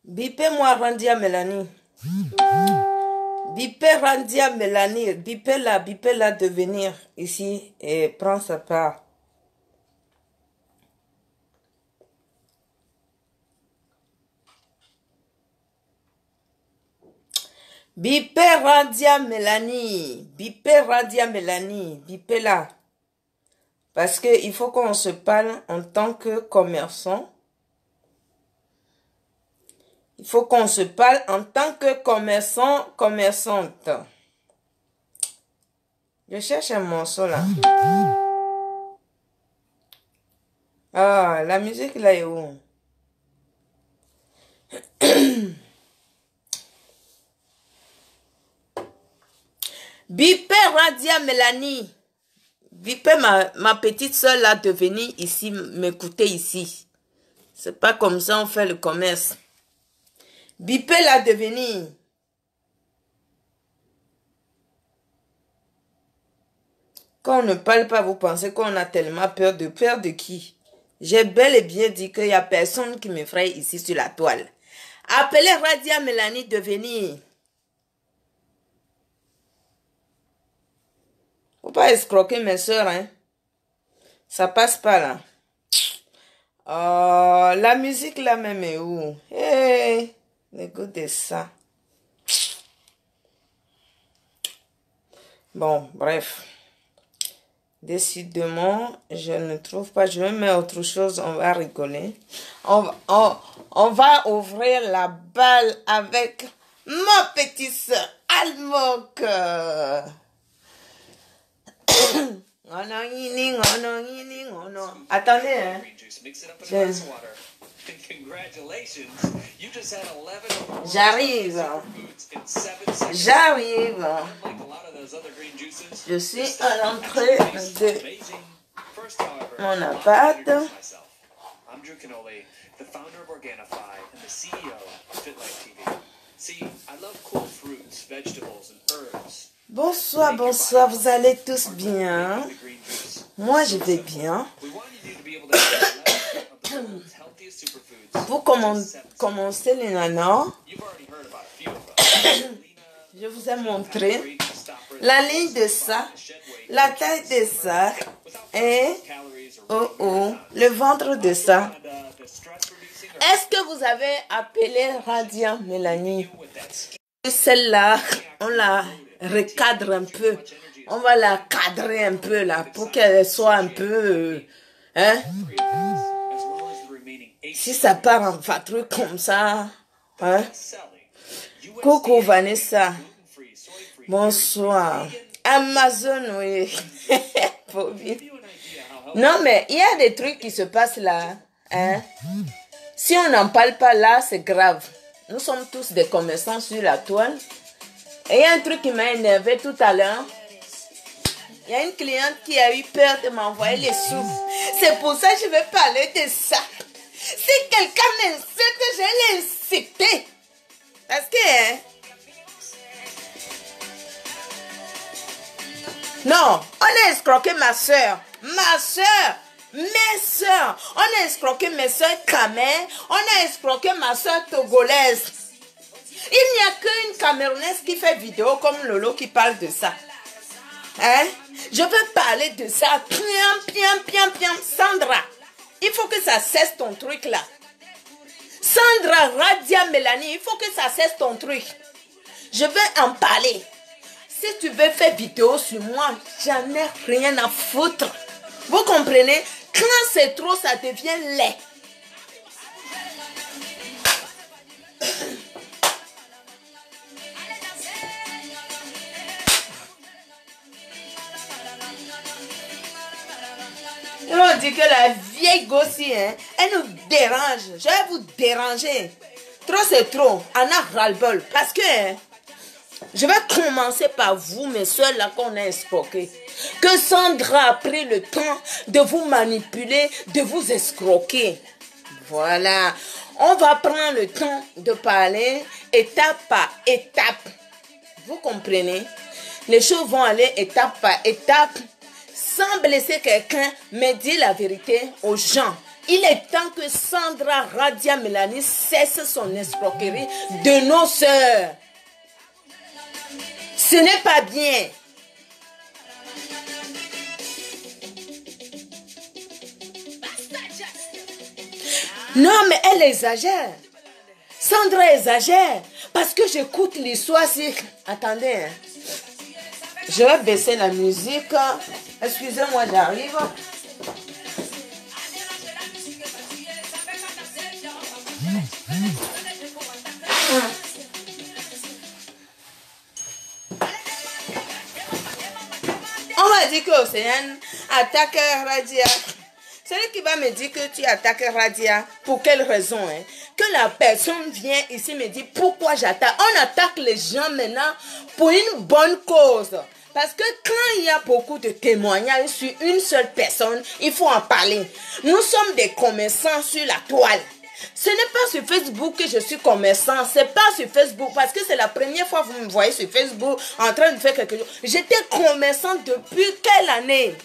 Bipez-moi Randia Mélanie. Bipez Randia Mélanie. Bipez-la de venir ici et prendre sa part. Bipez Randia Mélanie. Bipez Randia Mélanie. Bipez-la. Parce qu'il faut qu'on se parle en tant que commerçant. Il faut qu'on se parle en tant que commerçant, commerçante. Je cherche un morceau là. Ah, la musique là est où? Bipez Randia Mélanie. Bipez ma petite soeur là de venir ici, m'écouter ici. C'est pas comme ça on fait le commerce. Bipez la de venir. Quand on ne parle pas, vous pensez qu'on a tellement peur de qui? J'ai bel et bien dit qu'il n'y a personne qui m'effraie ici sur la toile. Appelez Randia Mélanie de venir. Faut pas escroquer mes soeurs, hein. Ça passe pas là. Oh, la musique là même est où? Hey, écoutez ça. Bon, bref. Décidément, je ne trouve pas. Je vais mettre autre chose, on va rigoler. On va ouvrir la balle avec ma petite soeur Almok. Attendez, hein. J'arrive. J'arrive. Je suis à l'entrée de mon appart. Bonsoir, bonsoir, vous allez tous bien? Moi, je vais bien. Pour commencer les nanas, je vous ai montré la ligne de ça, la taille de ça et le ventre de ça. Est-ce que vous avez appelé Randia Mélanie? Celle-là, on la recadre un peu. On va la cadrer un peu là pour qu'elle soit un peu... hein? Si ça part en fatrouille comme ça... hein? Coucou Vanessa. Bonsoir. Amazon, oui. Non, mais il y a des trucs qui se passent là. Hein? Si on n'en parle pas là, c'est grave. Nous sommes tous des commerçants sur la toile. Et il y a un truc qui m'a énervé tout à l'heure. Il y a une cliente qui a eu peur de m'envoyer les sous. C'est pour ça que je vais parler de ça. Si quelqu'un m'insulte, je vais l'insulter. Parce que... hein? Non, on a escroqué ma soeur. Ma soeur. Mes soeurs. On a escroqué mes soeurs camères. On a escroqué ma soeur togolaise. Il n'y a qu'une camerounaise qui fait vidéo comme Lolo qui parle de ça. Hein? Je veux parler de ça. Piam. Sandra, il faut que ça cesse ton truc là. Sandra, Randia Mélanie, il faut que ça cesse ton truc. Je veux en parler. Si tu veux faire vidéo sur moi, j'en ai rien à foutre. Vous comprenez? Quand c'est trop, ça devient laid. On dit que la vieille gossie, hein, elle nous dérange. Je vais vous déranger. Trop, c'est trop. On a ras-le-bol. Parce que hein, je vais commencer par vous, mes soeurs, là qu'on a escroqué. Que Sandra a pris le temps de vous manipuler, de vous escroquer. Voilà. On va prendre le temps de parler étape par étape. Vous comprenez? Les choses vont aller étape par étape. Sans blesser quelqu'un, mais dire la vérité aux gens. Il est temps que Sandra Radia Mélanie cesse son escroquerie de nos sœurs. Ce n'est pas bien. Non, mais elle exagère. Sandra exagère. Parce que j'écoute l'histoire si... Attendez. Hein. Je vais baisser la musique. Excusez-moi, j'arrive. On va dire que Océane attaque Radia. Celui qui va me dire que tu attaques Radia, pour quelle raison? Hein? Que la personne vient ici me dit pourquoi j'attaque. On attaque les gens maintenant pour une bonne cause. Parce que quand il y a beaucoup de témoignages sur une seule personne, il faut en parler. Nous sommes des commerçants sur la toile. Ce n'est pas sur Facebook que je suis commerçant. C'est pas sur Facebook parce que c'est la première fois que vous me voyez sur Facebook en train de faire quelque chose. J'étais commerçant depuis quelle année?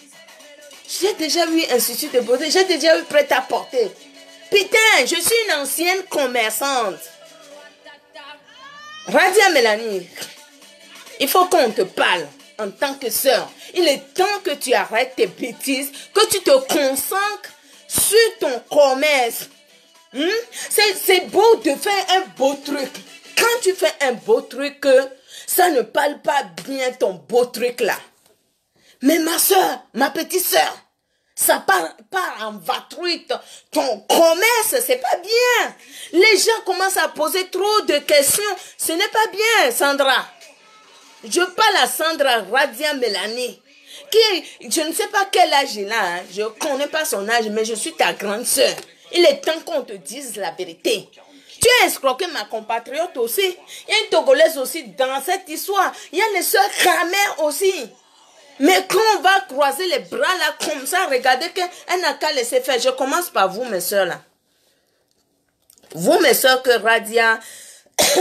J'ai déjà eu institut de beauté. J'ai déjà eu prêt-à-porter. Putain, je suis une ancienne commerçante. Radia Mélanie, il faut qu'on te parle en tant que sœur. Il est temps que tu arrêtes tes bêtises, que tu te concentres sur ton commerce. C'est beau de faire un beau truc. Quand tu fais un beau truc, ça ne parle pas bien ton beau truc là. Mais ma soeur, ma petite soeur, ça part en vatruite. Ton commerce, c'est pas bien. Les gens commencent à poser trop de questions. Ce n'est pas bien, Sandra. Je parle à Sandra Radia Mélanie. Je ne sais pas quel âge il a. Hein. Je ne connais pas son âge, mais je suis ta grande soeur. Il est temps qu'on te dise la vérité. Tu as escroqué ma compatriote aussi. Il y a une Togolaise aussi dans cette histoire. Il y a les soeurs Kramer aussi. Mais quand on va croiser les bras là comme ça, regardez qu'elle n'a qu'à laisser faire. Je commence par vous, mes soeurs là. Vous, mes soeurs, que Radia,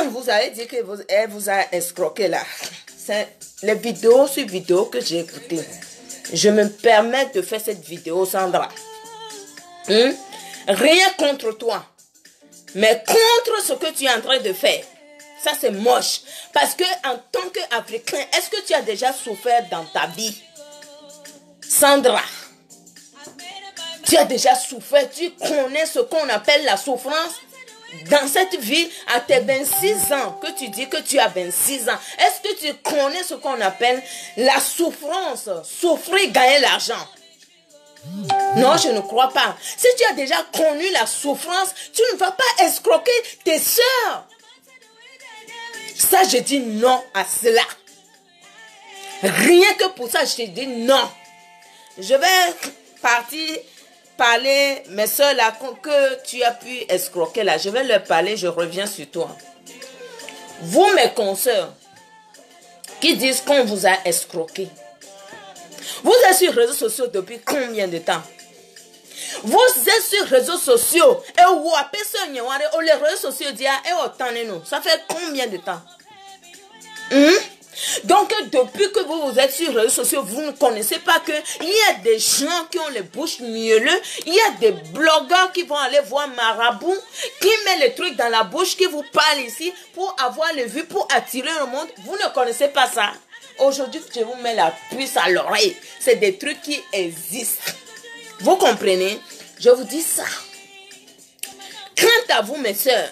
vous avez dit qu'elle vous a escroqué là. C'est les vidéos sur vidéo que j'ai écoutées. Je me permets de faire cette vidéo, Sandra. Rien contre toi. Mais contre ce que tu es en train de faire. Ça, c'est moche. Parce que en tant qu'Africain, est-ce que tu as déjà souffert dans ta vie? Sandra, tu as déjà souffert. Tu connais ce qu'on appelle la souffrance? Dans cette vie, à tes 26 ans, que tu dis que tu as 26 ans, est-ce que tu connais ce qu'on appelle la souffrance? Souffrir, gagner l'argent. Non, je ne crois pas. Si tu as déjà connu la souffrance, tu ne vas pas escroquer tes soeurs. Ça, je dis non à cela. Rien que pour ça, je te dis non. Je vais partir parler, mes soeurs là, que tu as pu escroquer là. Je vais leur parler, je reviens sur toi. Vous, mes consoeurs, qui disent qu'on vous a escroqué. Vous êtes sur les réseaux sociaux depuis combien de temps? Vous êtes sur les réseaux sociaux et vous appelez ça, les réseaux sociaux disent, ça fait combien de temps? Donc, depuis que vous êtes sur les réseaux sociaux, vous ne connaissez pas qu'il y a des gens qui ont les bouches mielleuses, il y a des blogueurs qui vont aller voir Marabout, qui met les trucs dans la bouche, qui vous parle ici pour avoir les vues, pour attirer le monde. Vous ne connaissez pas ça. Aujourd'hui, je vous mets la puce à l'oreille. C'est des trucs qui existent. Vous comprenez? Je vous dis ça. Quant à vous, mes soeurs,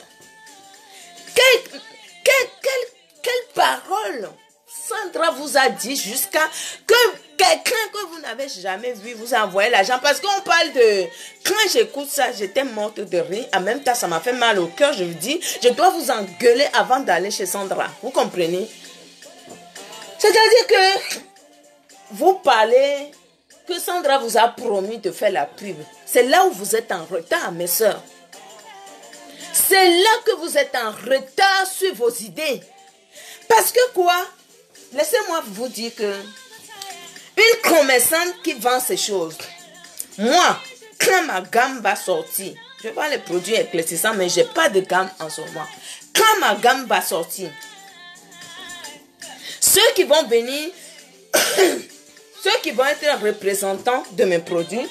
quelle parole Sandra vous a dit jusqu'à que quelqu'un que vous n'avez jamais vu vous a envoyé l'argent? Parce qu'on parle de... Quand j'écoute ça, j'étais morte de rire. En même temps, ça m'a fait mal au cœur. Je vous dis, je dois vous engueuler avant d'aller chez Sandra. Vous comprenez? C'est-à-dire que vous parlez que Sandra vous a promis de faire la pub. C'est là où vous êtes en retard, mes soeurs. C'est là que vous êtes en retard sur vos idées. Parce que quoi? Laissez-moi vous dire que une commerçante qui vend ces choses, moi, quand ma gamme va sortir, je vois les produits éclaircissants, mais je n'ai pas de gamme en ce moment. Quand ma gamme va sortir, ceux qui vont venir, ceux qui vont être représentants de mes produits,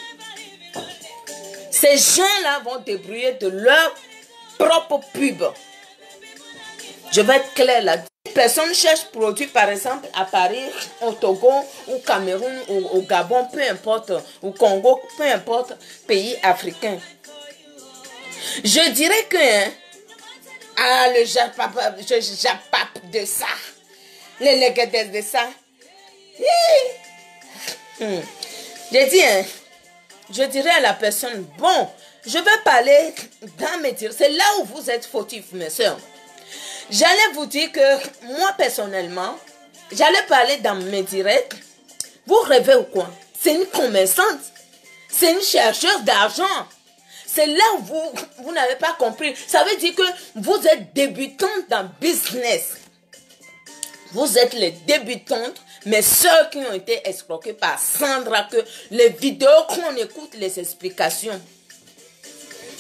Ces gens-là vont débrouiller de leur propre pub. Je vais être clair là. Une personne cherche produit, par exemple, à Paris, au Togo, au Cameroun, au Gabon, peu importe, au Congo, peu importe, pays africain. Je dirais que le japap de ça, les légués de ça. J'ai dit, je dirais à la personne, bon, je vais parler dans mes dires. C'est là où vous êtes fautifs, mes soeurs. J'allais vous dire que moi, personnellement, j'allais parler dans mes directs. Vous rêvez ou quoi? C'est une commerçante. C'est une chercheuse d'argent. C'est là où vous n'avez pas compris. Ça veut dire que vous êtes débutante dans le business. Vous êtes les débutantes, mais ceux qui ont été escroqués par Sandra, que les vidéos qu'on écoute, les explications.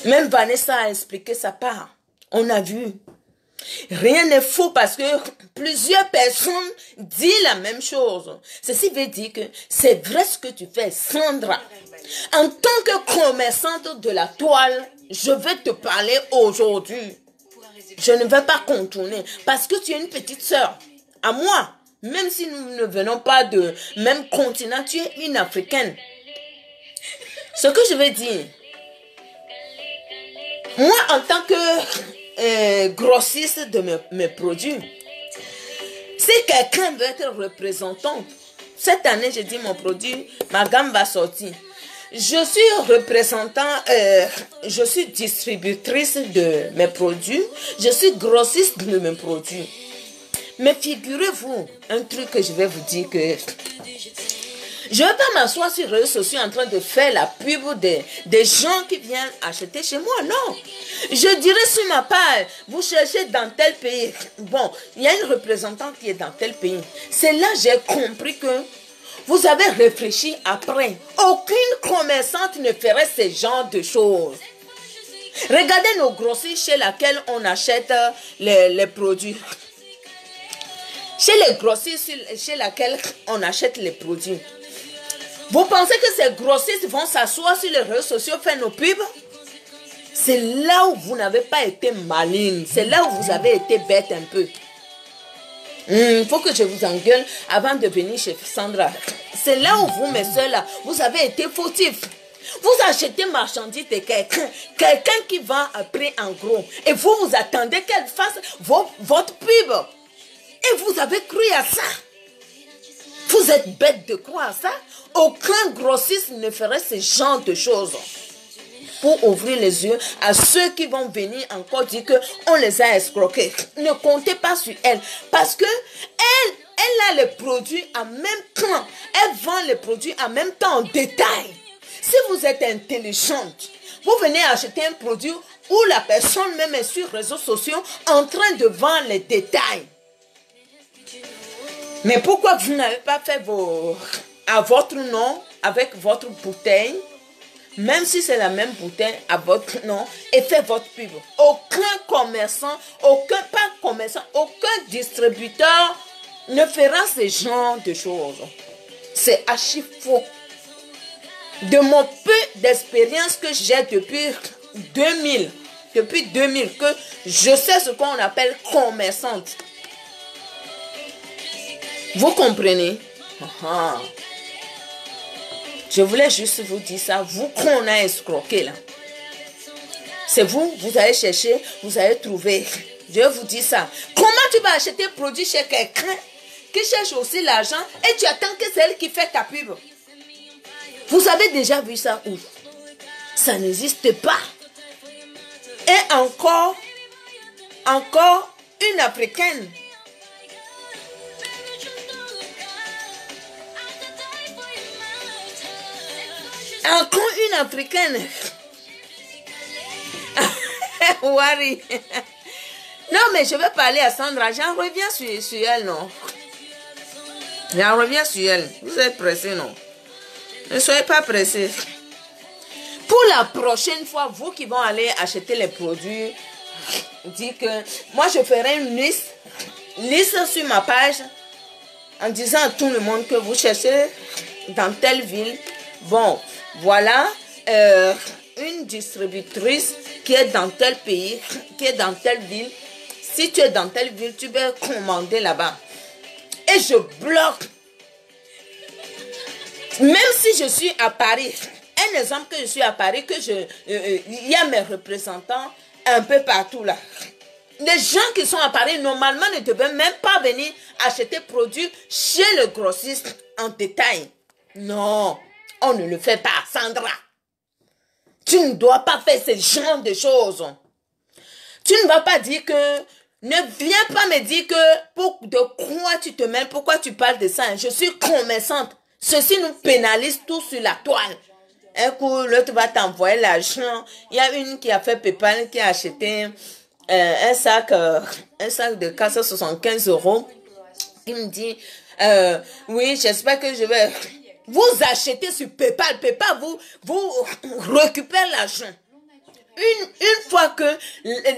Même Vanessa a expliqué sa part. On a vu. Rien n'est faux parce que plusieurs personnes disent la même chose. Ceci veut dire que c'est vrai ce que tu fais, Sandra. En tant que commerçante de la toile, je vais te parler aujourd'hui. Je ne vais pas contourner parce que tu es une petite sœur. À moi, même si nous ne venons pas de même continent, tu es une Africaine. Ce que je veux dire, moi en tant que grossiste de mes produits, si quelqu'un veut être représentant, cette année j'ai dit mon produit, ma gamme va sortir. Je suis représentant, je suis distributrice de mes produits, je suis grossiste de mes produits. Mais figurez-vous, un truc que je vais vous dire que je ne vais pas m'asseoir sur les réseaux sociaux en train de faire la pub des gens qui viennent acheter chez moi, non. Je dirais sur ma part, vous cherchez dans tel pays. Bon, il y a une représentante qui est dans tel pays. C'est là que j'ai compris que vous avez réfléchi après. Aucune commerçante ne ferait ce genre de choses. Regardez nos grossistes chez lesquels on achète les produits. Chez les grossistes chez lesquels on achète les produits. Vous pensez que ces grossistes vont s'asseoir sur les réseaux sociaux faire nos pubs? C'est là où vous n'avez pas été maligne. C'est là où vous avez été bête un peu. Il faut que je vous engueule avant de venir chez Sandra. C'est là où vous, mes soeurs, là, vous avez été fautifs. Vous achetez marchandises de quelqu'un. Quelqu'un qui vend à prix en gros. Et vous attendez qu'elle fasse votre pub. Et vous avez cru à ça. Vous êtes bête de croire à ça. Aucun grossiste ne ferait ce genre de choses. Pour ouvrir les yeux à ceux qui vont venir encore dire qu'on les a escroqués. Ne comptez pas sur elle. Parce que elle a les produits en même temps. Elle vend les produits en même temps en détail. Si vous êtes intelligente, vous venez acheter un produit où la personne même est sur les réseaux sociaux en train de vendre les détails. Mais pourquoi vous n'avez pas fait à votre nom, avec votre bouteille, même si c'est la même bouteille, à votre nom, et fait votre pub? Aucun commerçant, aucun distributeur ne fera ce genre de choses. C'est archi faux. De mon peu d'expérience que j'ai depuis 2000, que je sais ce qu'on appelle commerçante. Vous comprenez? Je voulais juste vous dire ça. Vous qu'on a escroqué là. C'est vous allez chercher, vous allez trouver. Je vous dis ça. Comment tu vas acheter un produit chez quelqu'un qui cherche aussi l'argent et tu attends que c'est elle qui fait ta pub? Vous avez déjà vu ça où? Ça n'existe pas. Et encore une Africaine. Encore une Africaine. Wari. Non, mais je vais parler à Sandra. J'en reviens sur elle, non? J'en reviens sur elle. Vous êtes pressés, non? Ne soyez pas pressés. Pour la prochaine fois, vous qui vont aller acheter les produits, dites que moi, je ferai une liste sur ma page en disant à tout le monde que vous cherchez dans telle ville. Bon, voilà, une distributrice qui est dans tel pays, qui est dans telle ville. Si tu es dans telle ville, tu peux commander là-bas. Et je bloque. Même si je suis à Paris, un exemple que je suis à Paris, il y a mes représentants un peu partout là. Les gens qui sont à Paris, normalement, ne devaient même pas venir acheter produits chez le grossiste en détail. Non, on ne le fait pas, Sandra. Tu ne dois pas faire ce genre de choses. Tu ne vas pas dire que... Ne viens pas me dire que de quoi tu te mêles, pourquoi tu parles de ça. Je suis commerçante. Ceci nous pénalise tous sur la toile. Un coup, l'autre va t'envoyer l'argent. Il y a une qui a fait PayPal, qui a acheté un sac de 475 €. Il me dit, oui, j'espère que je vais... Vous achetez sur PayPal. PayPal, vous récupérez l'argent. Une fois que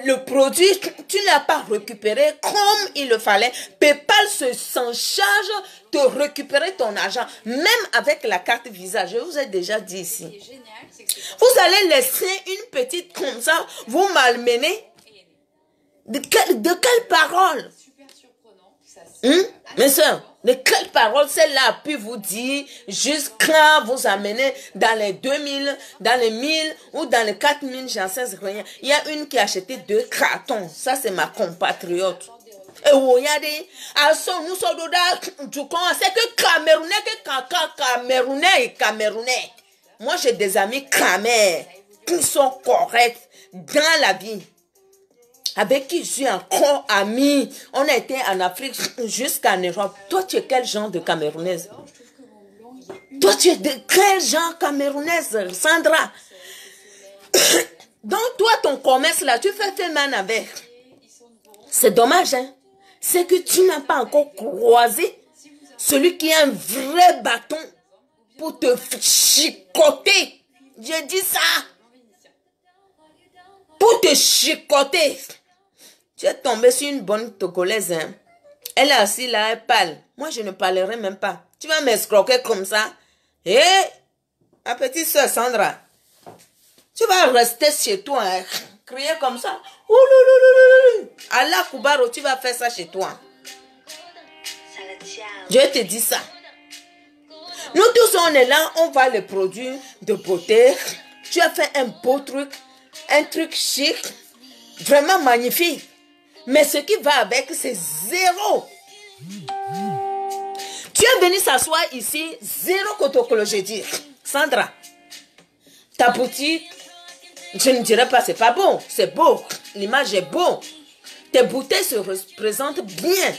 le produit, tu n'as pas récupéré comme il le fallait, PayPal s'en charge de récupérer ton argent, même avec la carte Visa. Je vous ai déjà dit ici. Vous allez laisser une petite comme ça, vous malmener. De quelle parole? Mes soeurs, de quelle parole celle-là a pu vous dire jusqu'à vous amener dans les 2000, dans les 1000 ou dans les 4000, j'en sais rien. Il y a une qui a acheté 2 cartons. Ça, c'est ma compatriote. Et regardez, nous sommes c'est que Camerounais et Camerounais. Moi, j'ai des amis Camer qui sont corrects dans la vie. Avec qui je suis encore amie. On a été en Afrique jusqu'en Europe. Toi, tu es quel genre de Camerounaise? Toi, tu es de quel genre Camerounaise, Sandra? Donc, toi, ton commerce là, tu fais man avec. C'est dommage, hein? C'est que tu n'as pas encore croisé celui qui a un vrai bâton pour te chicoter. J'ai dit ça. Pour te chicoter. Tu es tombé sur une bonne Togolaise. Hein? Elle est assise là, elle parle. Moi, je ne parlerai même pas. Tu vas m'escroquer comme ça. Eh, ma petite soeur Sandra, tu vas rester chez toi, hein? Crier comme ça. Allah Koubaro, tu vas faire ça chez toi. Je te dis ça. Nous tous, on est là, on va les produits de beauté. Tu as fait un beau truc, un truc chic, vraiment magnifique. Mais ce qui va avec, c'est zéro. Tu es venu s'asseoir ici, zéro protocole, je dis. Sandra, ta boutique, je ne dirais pas c'est pas bon, c'est beau. L'image est beau. Tes bouteilles se présentent bien.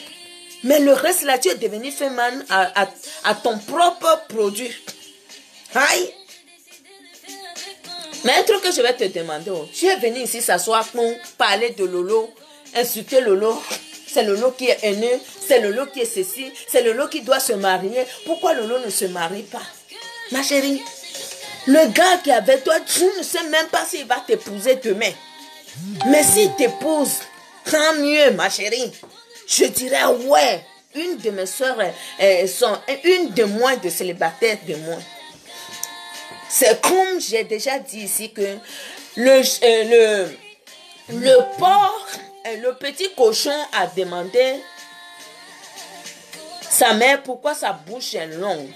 Mais le reste là, tu es devenu fait man à ton propre produit. Aïe. Mais un truc que je vais te demander, tu es venu ici s'asseoir pour parler de Lolo, insulter Lolo. C'est Lolo qui est haineux, c'est Lolo qui est ceci, c'est Lolo qui doit se marier. Pourquoi Lolo ne se marie pas? Ma chérie, le gars qui est avec toi, tu ne sais même pas s'il va t'épouser demain. Mais s'il t'épouse, tant mieux, ma chérie. Je dirais, ouais, une de mes soeurs, une de moins de célibataires de moi. C'est comme j'ai déjà dit ici que le porc, le petit cochon a demandé sa mère pourquoi sa bouche est longue.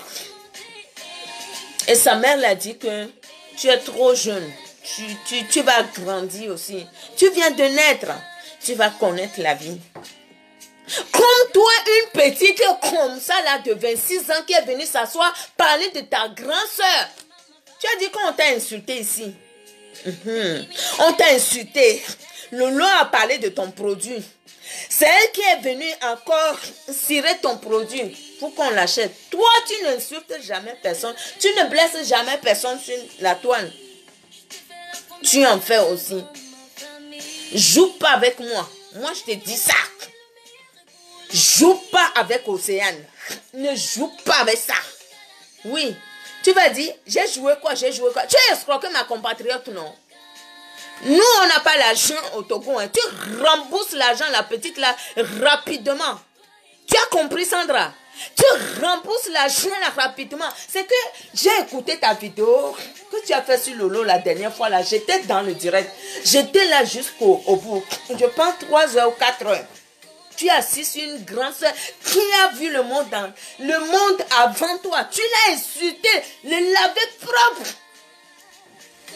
Et sa mère l'a dit que tu es trop jeune, tu vas grandir aussi. Tu viens de naître, tu vas connaître la vie. Comme toi, une petite comme ça là de 26 ans qui est venue s'asseoir parler de ta grande soeur. Tu as dit qu'on t'a insulté ici. On t'a insulté. Lolo a parlé de ton produit. C'est elle qui est venue encore cirer ton produit pour qu'on l'achète. Toi, tu n'insultes jamais personne. Tu ne blesses jamais personne sur la toile. Tu en fais aussi. Joue pas avec moi. Moi, je te dis ça. Joue pas avec Océane. Ne joue pas avec ça. Oui. Tu vas dire, j'ai joué quoi? Tu as escroqué ma compatriote, non? Nous, on n'a pas l'argent au Togo. Hein. Tu rembourses l'argent, la petite, là, rapidement. Tu as compris, Sandra? Tu rembourses l'argent rapidement. C'est que j'ai écouté ta vidéo que tu as fait sur Lolo la dernière fois. Là, j'étais dans le direct. J'étais là jusqu'au bout. Je pense 3 heures ou 4 heures. Tu es assis sur une grande soeur qui a vu le monde avant toi. Tu l'as insulté, le lavé propre.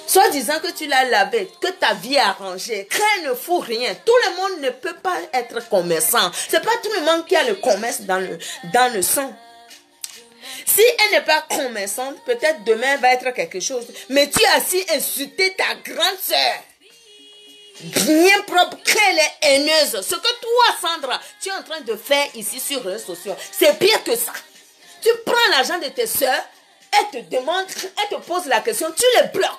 Soit disant que tu l'as lavé, que ta vie est arrangée, qu'elle ne fout rien. Tout le monde ne peut pas être commerçant. C'est pas tout le monde qui a le commerce dans le sang. Si elle n'est pas commerçante, peut-être demain elle va être quelque chose. Mais tu as assis insulté ta grande soeur. Bien propre, qu'elle est haineuse. Ce que toi, Sandra, tu es en train de faire ici sur les réseaux sociaux, c'est pire que ça. Tu prends l'argent de tes soeurs, elles te demandent, elles te posent la question, tu les bloques.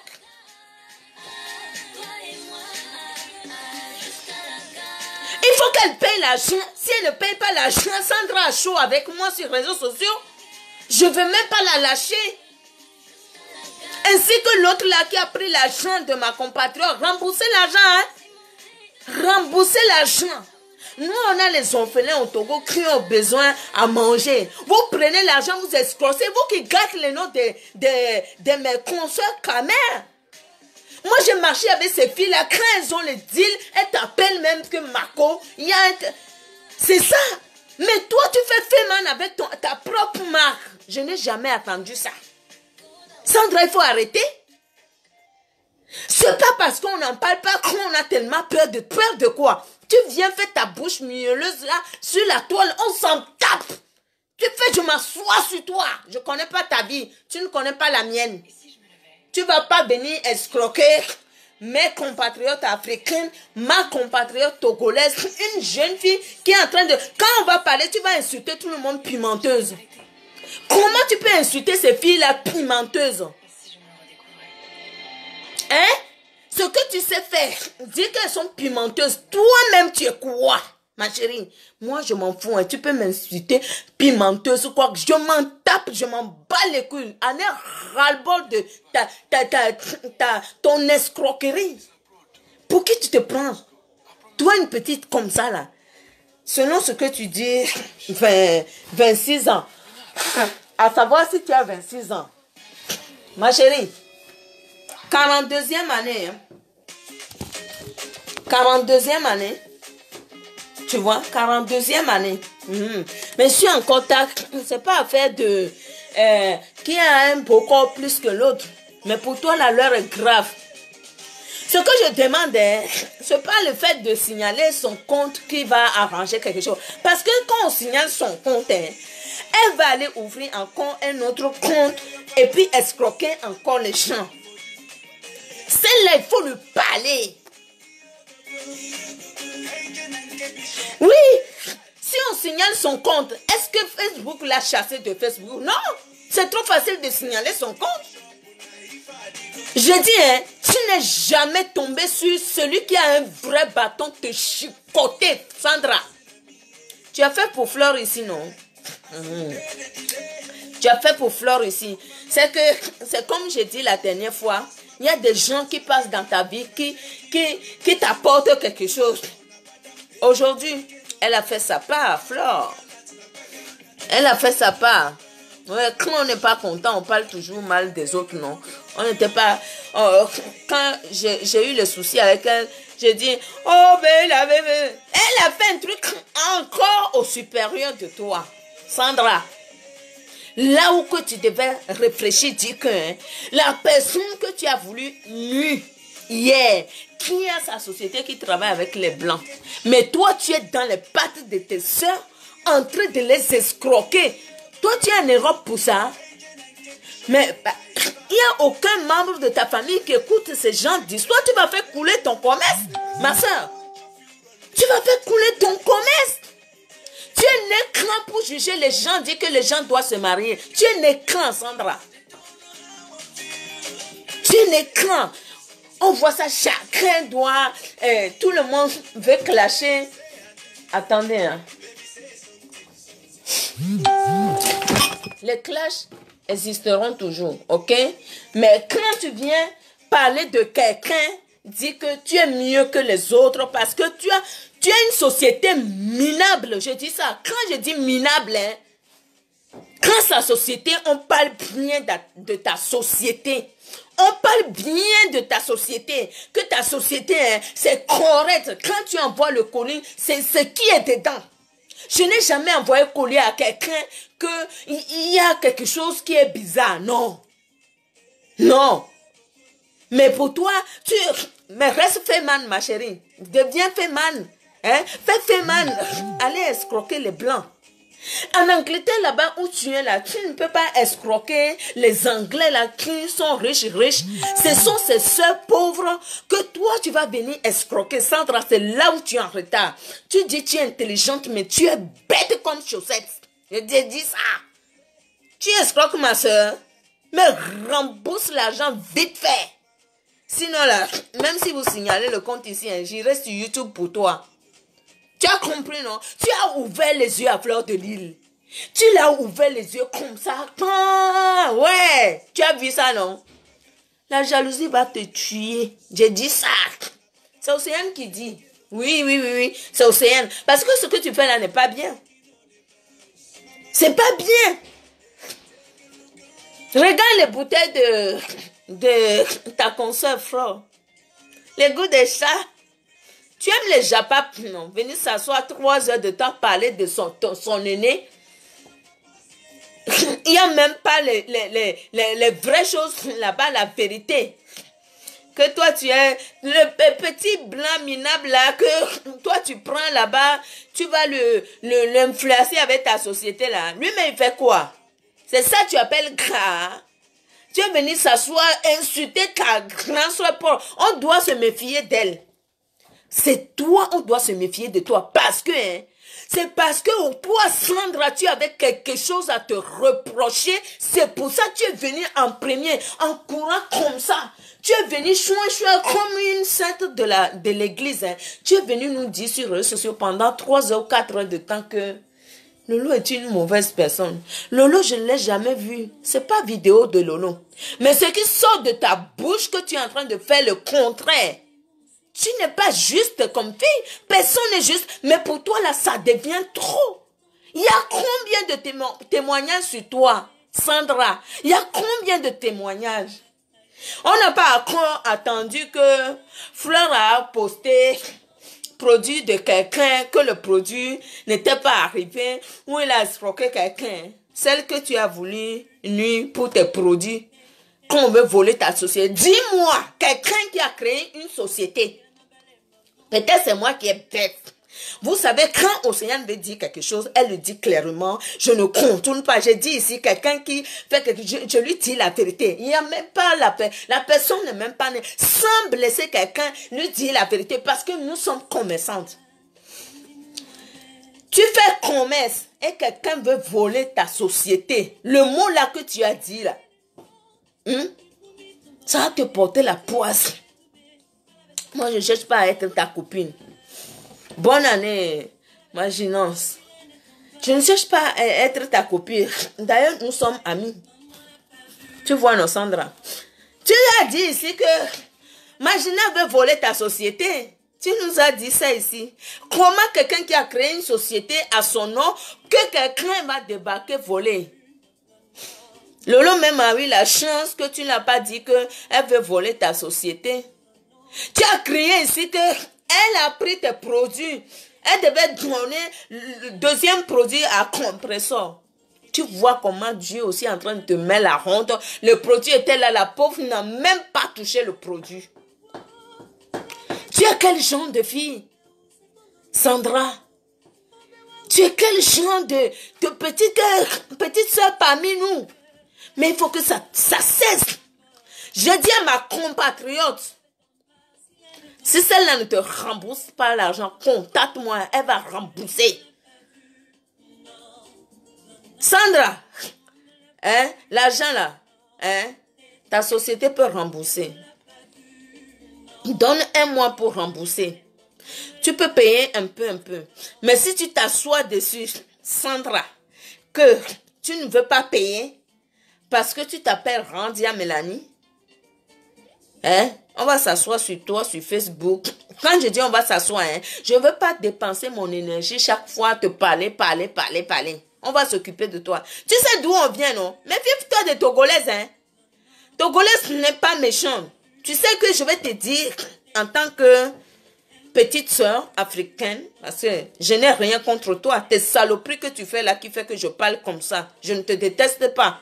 Il faut qu'elle paye l'argent. Si elle ne paye pas l'argent, Sandra a chaud avec moi sur les réseaux sociaux. Je ne veux même pas la lâcher. Ainsi que l'autre là qui a pris l'argent de ma compatriote. Remboursez l'argent. Hein? Remboursez l'argent. Nous, on a les orphelins au Togo qui ont besoin à manger. Vous prenez l'argent, vous escrocez. Vous qui gâtez les noms de mes consoeurs camères. Moi, j'ai marché avec ces filles-là. Quand elles ont les deals, elles t'appellent même que Marco. C'est ça. Mais toi, tu fais Féman avec ta propre marque. Je n'ai jamais attendu ça. Sandra, il faut arrêter. C'est pas parce qu'on n'en parle pas qu'on a tellement peur de quoi. Tu viens faire ta bouche mielleuse là, sur la toile, on s'en tape. Tu fais, je m'assois sur toi. Je ne connais pas ta vie. Tu ne connais pas la mienne. Tu ne vas pas venir escroquer mes compatriotes africaines, ma compatriote togolaise, une jeune fille qui est en train de... Quand on va parler, tu vas insulter tout le monde pimenteuse. Comment tu peux insulter ces filles-là pimenteuses? Hein? Ce que tu sais faire, dire qu'elles sont pimenteuses, toi-même tu es quoi? Ma chérie, moi je m'en fous, hein. Tu peux m'insulter, pimenteuse ou quoi, je m'en tape, je m'en bats les couilles. En est ras-le-bol de ton escroquerie. Pour qui tu te prends? Toi une petite comme ça là, selon ce que tu dis, 26 ans, à savoir si tu as 26 ans. Ma chérie, 42e année, hein. 42e année. Tu vois, 42e année. Mais je suis encore tard. C'est pas affaire de... qui a un beaucoup plus que l'autre. Mais pour toi, la leur est grave. Ce que je demande, c'est pas le fait de signaler son compte qui va arranger quelque chose. Parce que quand on signale son compte, elle va aller ouvrir encore un autre compte et puis escroquer encore les gens. Celle-là, il faut lui parler. Oui, si on signale son compte, est-ce que Facebook l'a chassé de Facebook? Non, c'est trop facile de signaler son compte. Je dis, tu n'es jamais tombé sur celui qui a un vrai bâton te chicoter, Sandra. Tu as fait pour Flore ici, non? Tu as fait pour Flore ici. C'est comme j'ai dit la dernière fois, il y a des gens qui passent dans ta vie qui t'apportent quelque chose. Aujourd'hui, elle a fait sa part, Flore. Elle a fait sa part. Ouais, quand on n'est pas content, on parle toujours mal des autres, non? On n'était pas... quand j'ai eu le souci avec elle, j'ai dit, oh, ben, elle a fait un truc encore au supérieur de toi. Sandra, là où que tu devais réfléchir, dis que la personne que tu as voulu hier, qui a sa société qui travaille avec les blancs, mais toi tu es dans les pattes de tes soeurs en train de les escroquer. Toi tu es en Europe pour ça. Mais il n'y a aucun membre de ta famille qui écoute ce genre d'histoire. Tu vas faire couler ton commerce, ma soeur. Tu vas faire couler ton commerce. Tu es un écran pour juger les gens, dire que les gens doivent se marier. Tu es un écran, Sandra. Tu es un écran. On voit ça, chacun doit... tout le monde veut clasher. Attendez, hein. Les clashs existeront toujours, ok? Mais quand tu viens parler de quelqu'un, dis que tu es mieux que les autres parce que Tu as une société minable, je dis ça. Quand je dis minable, hein, quand sa société, on parle bien de ta société. On parle bien de ta société. Que ta société, hein, c'est correct. Quand tu envoies le colis, c'est ce qui est dedans. Je n'ai jamais envoyé colis à quelqu'un qu'il y a quelque chose qui est bizarre. Non. Non. Mais pour toi, mais reste Féman, ma chérie. Deviens Féman. Hein? Fais Féman. Allez escroquer les Blancs. En Angleterre, là-bas où tu es là, tu ne peux pas escroquer les Anglais là qui sont riches. Ce sont ces sœurs pauvres que toi, tu vas venir escroquer. Sandra, c'est là où tu es en retard. Tu dis tu es intelligente, mais tu es bête comme chaussette. Je te dis ça. Tu escroques ma soeur, mais rembourse l'argent vite fait. Sinon là, même si vous signalez le compte ici, hein, j'irai sur YouTube pour toi. Tu as compris, non? Tu as ouvert les yeux à Fleur de Lille. Tu l'as ouvert les yeux comme ça. Ah, ouais, tu as vu ça, non? La jalousie va te tuer. J'ai dit ça. C'est Océane qui dit. Oui. C'est Océane. Parce que ce que tu fais là n'est pas bien. C'est pas bien. Regarde les bouteilles de ta consoeur, Flore. Les goûts des chats. Tu aimes les japap, non? Venir s'asseoir 3 heures de temps, parler de son aîné. Il n'y a même pas les vraies choses là-bas, la vérité. Que toi, tu es le petit blanc minable là, que toi, tu prends là-bas, tu vas l'influencer avec ta société là. Lui-même, il fait quoi? C'est ça que tu appelles gras. Tu es venu s'asseoir, insulter ta grand soeur Paul. On doit se méfier d'elle. C'est toi, on doit se méfier de toi. Parce que, hein, c'est parce que toi, Sandra, tu avais quelque chose à te reprocher. C'est pour ça que tu es venu en premier, en courant comme ça. Tu es venu chouin comme une sainte de l'église. Hein. Tu es venu nous dire sur les réseaux sociaux pendant 3 heures ou 4 heures de temps que Lolo est une mauvaise personne. Lolo, je ne l'ai jamais vu. C'est pas vidéo de Lolo. Mais ce qui sort de ta bouche que tu es en train de faire le contraire. Tu n'es pas juste comme fille. Personne n'est juste. Mais pour toi, là, ça devient trop. Il y a combien de témoignages sur toi, Sandra? Il y a combien de témoignages? On n'a pas encore attendu que Fleur a posté produit de quelqu'un, que le produit n'était pas arrivé, ou il a escroqué quelqu'un. Celle que tu as voulu nuire pour tes produits. Qu'on veut voler ta société. Dis-moi, quelqu'un qui a créé une société. Peut-être c'est moi qui est bête. Vous savez, quand Océane veut dire quelque chose, elle le dit clairement. Je ne contourne pas. J'ai dit ici, quelqu'un qui fait quelque chose, je lui dis la vérité. Il n'y a même pas la personne n'est même pas née. Sans blesser quelqu'un, lui dire la vérité parce que nous sommes commerçantes. Tu fais commerce et quelqu'un veut voler ta société. Le mot là que tu as dit là, ça va te porter la poisse. Moi, je ne cherche pas à être ta copine. Bonne année, Maginance. Je ne cherche pas à être ta copine. D'ailleurs, nous sommes amis. Tu vois, non, Sandra? Tu as dit ici que Magina veut voler ta société. Tu nous as dit ça ici. Comment quelqu'un qui a créé une société à son nom, que quelqu'un va débarquer voler? Lolo même a eu la chance que tu n'as pas dit qu'elle veut voler ta société. Tu as crié ici qu'elle a pris tes produits. Elle devait donner le deuxième produit à Compressor. Tu vois comment Dieu aussi est en train de te mettre la honte. Le produit était là, la pauvre n'a même pas touché le produit. Tu es quel genre de fille, Sandra? Tu es quel genre de petite soeur parmi nous? Mais il faut que ça cesse. Je dis à ma compatriote, si celle-là ne te rembourse pas l'argent, contacte-moi, elle va rembourser. Sandra, hein, l'argent là, hein, ta société peut rembourser. Donne 1 mois pour rembourser. Tu peux payer un peu. Mais si tu t'assois dessus, Sandra, que tu ne veux pas payer parce que tu t'appelles Randia Mélanie, hein, On va s'asseoir sur toi, sur Facebook. Quand je dis on va s'asseoir, hein, je ne veux pas dépenser mon énergie chaque fois te parler. On va s'occuper de toi. Tu sais d'où on vient, non? Mais vive-toi des Togolaises, hein. Togolaise n'est pas méchant. Tu sais que je vais te dire, en tant que petite sœur africaine, parce que je n'ai rien contre toi, tes saloperies que tu fais là qui fait que je parle comme ça, je ne te déteste pas.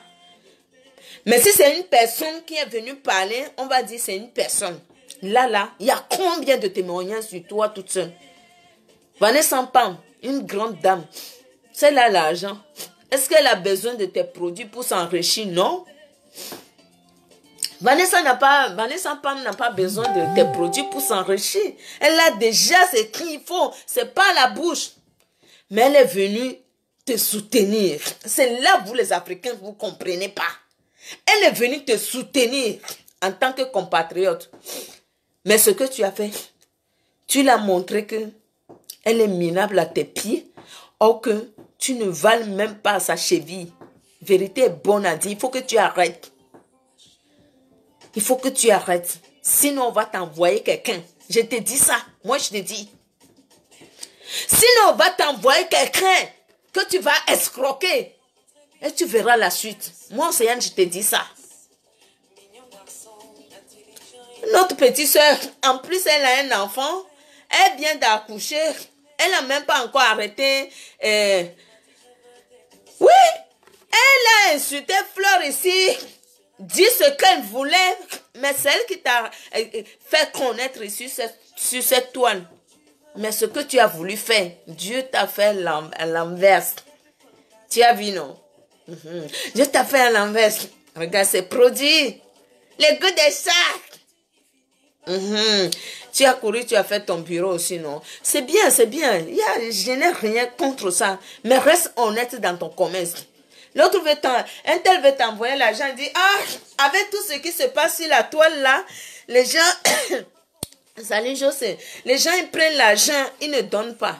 Mais si c'est une personne qui est venue parler, on va dire c'est une personne. Là, il y a combien de témoignages sur toi toute seule? Vanessa Pam, une grande dame, c'est là l'argent. Est-ce qu'elle a besoin de tes produits pour s'enrichir? Non. Vanessa Pam n'a pas besoin de tes produits pour s'enrichir. Elle a déjà ce qu'il faut. C'est pas la bouche. Mais elle est venue te soutenir. C'est là vous les Africains, vous ne comprenez pas. Elle est venue te soutenir en tant que compatriote. Mais ce que tu as fait, tu l'as montré que elle est minable à tes pieds, or que tu ne vales même pas à sa cheville. Vérité est bonne à dire, il faut que tu arrêtes. Il faut que tu arrêtes. Sinon, on va t'envoyer quelqu'un. Je te dis ça. Moi, je te dis. Sinon, on va t'envoyer quelqu'un que tu vas escroquer. Et tu verras la suite. Moi, Océane, je te dis ça. Notre petite soeur, en plus, elle a un enfant. Elle vient d'accoucher. Elle n'a même pas encore arrêté. Oui, elle a insulté Fleur ici. Dit ce qu'elle voulait. Mais c'est elle qui t'a fait connaître ici sur cette toile. Mais ce que tu as voulu faire, Dieu t'a fait à l'inverse. Tu as vu, non? Dieu t'a fait à l'inverse. Regarde ces produits. Les goûts des sacs. Tu as couru, tu as fait ton bureau aussi, non? C'est bien, c'est bien. Je n'ai rien contre ça. Mais reste honnête dans ton commerce. L'autre un tel veut t'envoyer l'argent. Il dit, avec tout ce qui se passe sur la toile là, les gens, salut José, les gens ils prennent l'argent, ils ne donnent pas.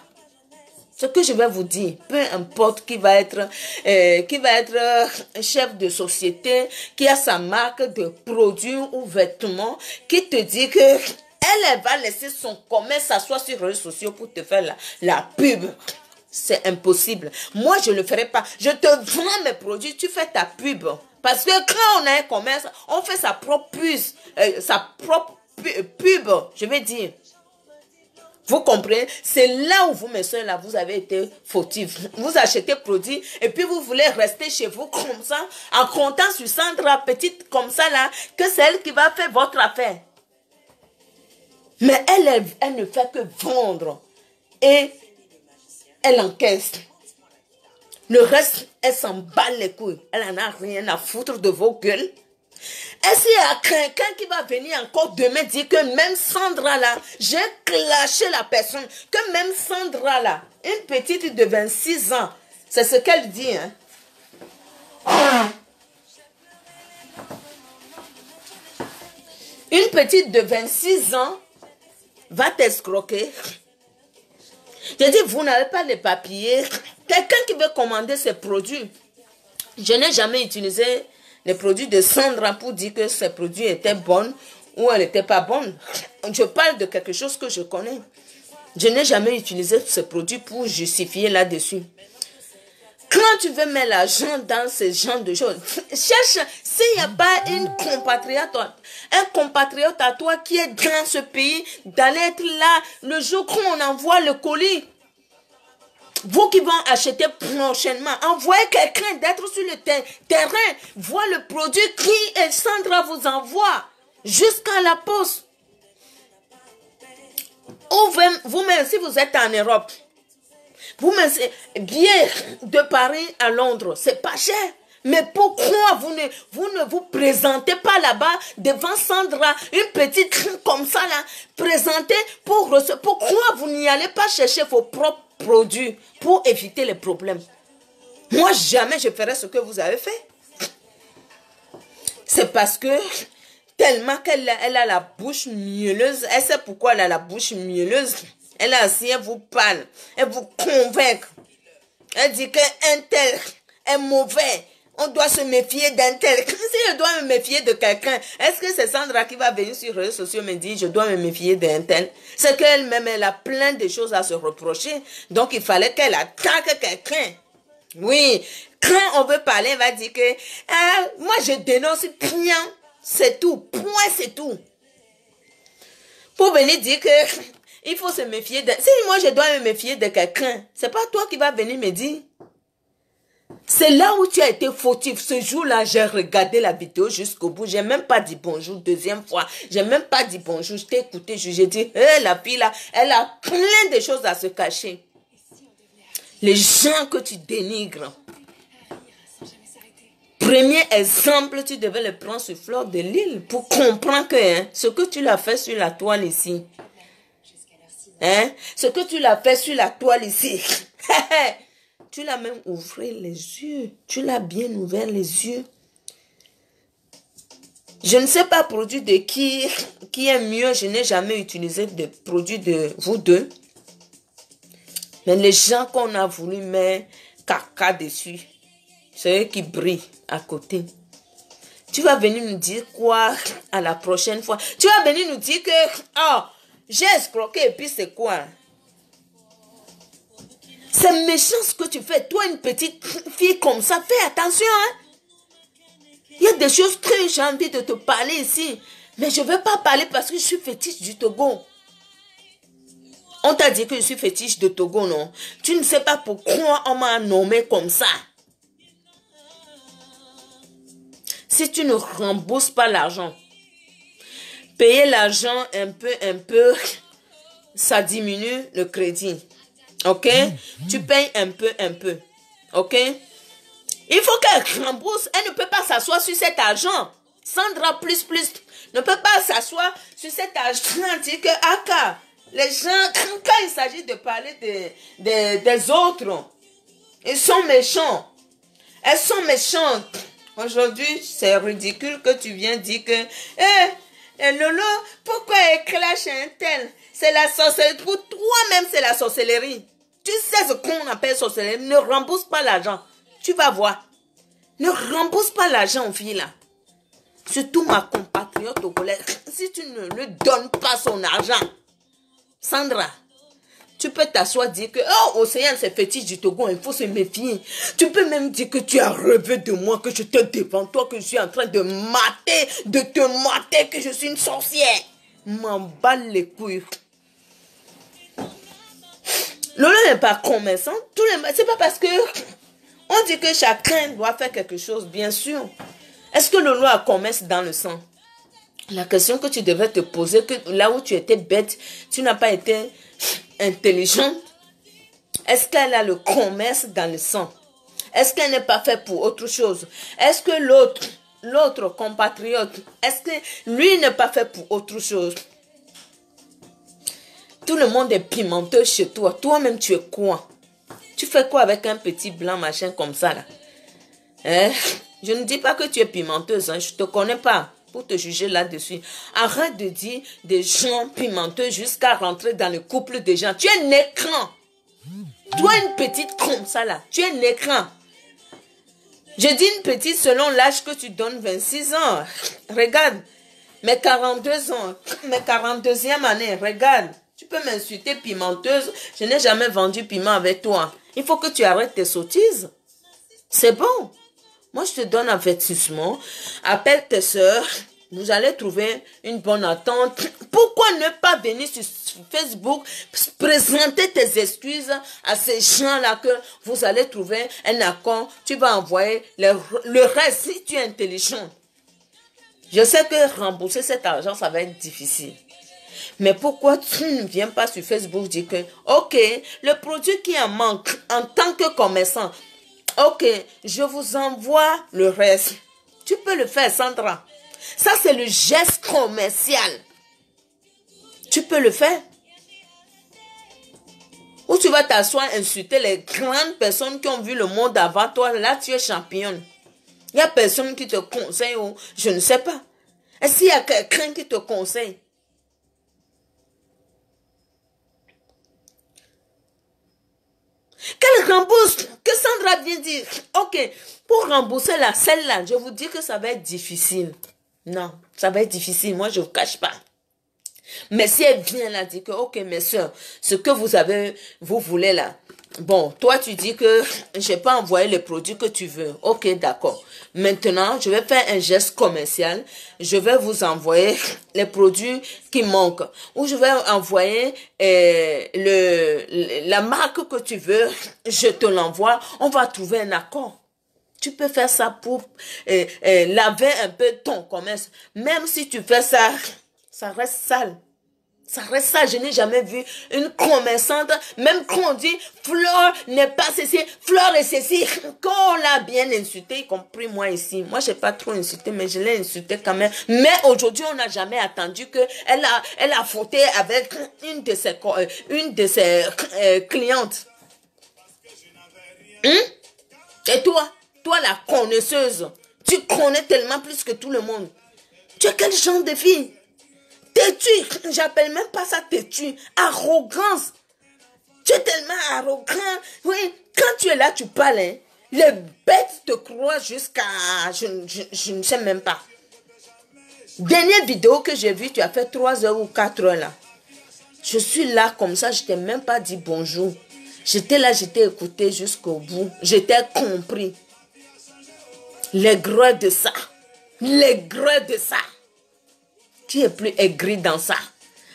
Ce que je vais vous dire, peu importe qui va être chef de société, qui a sa marque de produits ou vêtements, qui te dit que elle va laisser son commerce s'asseoir sur les réseaux sociaux pour te faire la pub. C'est impossible. Moi, je ne le ferai pas. Je te vends mes produits, tu fais ta pub. Parce que quand on a un commerce, on fait sa propre pub, je vais dire. Vous comprenez? C'est là où vous, mes soeurs, là, vous avez été fautifs. Vous achetez produits et puis vous voulez rester chez vous comme ça, en comptant sur Sandra, petite comme ça, là, que c'est elle qui va faire votre affaire. Mais elle ne fait que vendre. Et elle encaisse. Le reste, elle s'en bat les couilles. Elle n'en a rien à foutre de vos gueules. Est-ce qu'il y a quelqu'un qui va venir encore demain dire que même Sandra là, j'ai clashé la personne, que même Sandra là, une petite de 26 ans, c'est ce qu'elle dit, hein. Une petite de 26 ans va t'escroquer. Je dis, vous n'avez pas les papiers. Quelqu'un qui veut commander ces produits. Je n'ai jamais utilisé les produits de Sandra pour dire que ces produits étaient bons ou elles n'étaient pas bonnes. Je parle de quelque chose que je connais. Je n'ai jamais utilisé ces produits pour justifier là-dessus. Quand tu veux mettre l'argent dans ce genre de choses, cherche s'il n'y a pas un compatriote à toi qui est dans ce pays, d'aller être là le jour qu'on envoie le colis. Vous qui vont acheter prochainement, envoyez quelqu'un d'être sur le terrain, voir le produit qui Sandra vous envoie jusqu'à la poste. Ou vous-même, si vous êtes en Europe, vous-même, bien de Paris à Londres, c'est pas cher. Mais pourquoi vous ne vous présentez pas là-bas devant Sandra, une petite comme ça là, présentée pour recevoir? Pourquoi vous n'y allez pas chercher vos propres produits pour éviter les problèmes? Moi, jamais je ferai ce que vous avez fait. C'est parce que tellement qu'elle a la bouche mielleuse. Elle sait pourquoi elle a la bouche mielleuse. Elle a assis, elle vous parle, elle vous convainc. Elle dit qu'un tel est mauvais. On doit se méfier d'un tel. Si je dois me méfier de quelqu'un, est-ce que c'est Sandra qui va venir sur les réseaux sociaux me dire je dois me méfier d'un tel? C'est qu'elle-même, elle a plein de choses à se reprocher. Donc, il fallait qu'elle attaque quelqu'un. Oui, quand on veut parler, elle va dire que moi, je dénonce, point, c'est tout. Point, c'est tout. Pour venir dire que il faut se méfier de... Si moi, je dois me méfier de quelqu'un, c'est pas toi qui vas venir me dire. C'est là où tu as été fautif. Ce jour-là, j'ai regardé la vidéo jusqu'au bout. J'ai même pas dit bonjour deuxième fois. J'ai même pas dit bonjour. Je t'ai écouté. J'ai dit, la fille là, elle a plein de choses à se cacher. Les gens que tu dénigres. Premier exemple, tu devais le prendre sur Fleur de Lys pour comprendre que ce que tu l'as fait sur la toile ici. Ce que tu l'as fait sur la toile ici. Tu l'as même ouvert les yeux. Tu l'as bien ouvert les yeux. Je ne sais pas produit de qui est mieux. Je n'ai jamais utilisé de produit de vous deux. Mais les gens qu'on a voulu mettre caca dessus, c'est eux qui brillent à côté. Tu vas venir nous dire quoi à la prochaine fois? Tu vas venir nous dire que, j'ai escroqué et puis c'est quoi? C'est méchant ce que tu fais. Toi, une petite fille comme ça, fais attention. Il y a des choses que j'ai envie de te parler ici. Mais je ne veux pas parler parce que je suis fétiche du Togo. On t'a dit que je suis fétiche de Togo, non? Tu ne sais pas pourquoi on m'a nommé comme ça. Si tu ne rembourses pas l'argent, payer l'argent un peu, ça diminue le crédit. Ok? Tu payes un peu. Ok? Il faut qu'elle rembourse. Elle ne peut pas s'asseoir sur cet argent. Sandra plus ne peut pas s'asseoir sur cet argent. Dire que les gens, quand il s'agit de parler des autres, ils sont méchants. Elles sont méchantes. Aujourd'hui, c'est ridicule que tu viens dire que Lolo, pourquoi elle clash un tel? C'est la sorcellerie. Pour toi-même, c'est la sorcellerie. Tu sais ce qu'on appelle sorcellerie. Ne rembourse pas l'argent. Tu vas voir. Ne rembourse pas l'argent, fille là. Surtout ma compatriote togolaise. Si tu ne lui donnes pas son argent, Sandra, tu peux t'asseoir dire que Océane c'est fétiche du Togo, il faut se méfier. Tu peux même dire que tu as rêvé de moi, que je te défends, toi, que je suis en train de te mater, que je suis une sorcière. M'en bats les couilles. Lolo n'est pas commerçant. C'est pas parce que on dit que chacun doit faire quelque chose, bien sûr. Est-ce que Lolo a commerce dans le sang? La question que tu devais te poser, que là où tu étais bête, tu n'as pas été intelligente. Est-ce qu'elle a le commerce dans le sang? Est-ce qu'elle n'est pas faite pour autre chose? Est-ce que l'autre compatriote, est-ce que lui n'est pas fait pour autre chose? Tout le monde est pimenteux chez toi. Toi-même, tu es quoi? Tu fais quoi avec un petit blanc machin comme ça là? Je ne dis pas que tu es pimenteuse, je ne te connais pas pour te juger là-dessus. Arrête de dire des gens pimenteux jusqu'à rentrer dans le couple des gens. Tu es un écran. Toi, une petite comme ça là, tu es un écran. Je dis une petite selon l'âge que tu donnes, 26 ans. Regarde, mes 42 ans, mes 42e année, regarde. Tu peux m'insulter pimenteuse. Je n'ai jamais vendu piment avec toi. Il faut que tu arrêtes tes sottises. C'est bon. Moi, je te donne un avertissement. Appelle tes soeurs. Vous allez trouver une bonne attente. Pourquoi ne pas venir sur Facebook présenter tes excuses à ces gens-là que vous allez trouver un accord. Tu vas envoyer le reste si tu es intelligent. Je sais que rembourser cet argent, ça va être difficile. Mais pourquoi tu ne viens pas sur Facebook dire que, ok, le produit qui en manque en tant que commerçant, ok, je vous envoie le reste. Tu peux le faire, Sandra. Ça, c'est le geste commercial. Tu peux le faire. Ou tu vas t'asseoir, insulter les grandes personnes qui ont vu le monde avant toi. Là, tu es championne. Il n'y a personne qui te conseille ou je ne sais pas. Est-ce qu'il y a quelqu'un qui te conseille? Qu'elle rembourse, que Sandra vient dire. Ok, pour rembourser celle-là, je vous dis que ça va être difficile. Non, ça va être difficile, moi je ne vous cache pas. Mais si elle vient là, dit que, ok, mes soeurs, ce que vous voulez là, bon, toi tu dis que je n'ai pas envoyé les produits que tu veux. Ok, d'accord. Maintenant, je vais faire un geste commercial. Je vais vous envoyer les produits qui manquent. Ou je vais envoyer la marque que tu veux. Je te l'envoie. On va trouver un accord. Tu peux faire ça pour laver un peu ton commerce. Même si tu fais ça, ça reste sale. Ça reste ça, je n'ai jamais vu une commerçante, même quand on dit Flore n'est pas ceci, Flore est ceci. Quand on l'a bien insulté, y compris moi ici, moi je n'ai pas trop insulté, mais je l'ai insulté quand même. Mais aujourd'hui, on n'a jamais attendu qu'elle a fauté avec une de ses clientes. Et toi la connaisseuse, tu connais tellement plus que tout le monde. Tu es quel genre de fille? Têtu, j'appelle même pas ça têtu, arrogance. Tu es tellement arrogant. Oui, quand tu es là, tu parles, hein, les bêtes te croient jusqu'à... Je ne sais même pas. Dernière vidéo que j'ai vue, tu as fait 3 heures ou 4 heures là. Je suis là comme ça, je t'ai même pas dit bonjour. J'étais là, j'étais écouté jusqu'au bout. J'étais compris. L'aigreur de ça. L'aigreur de ça. Tu es plus aigri dans ça.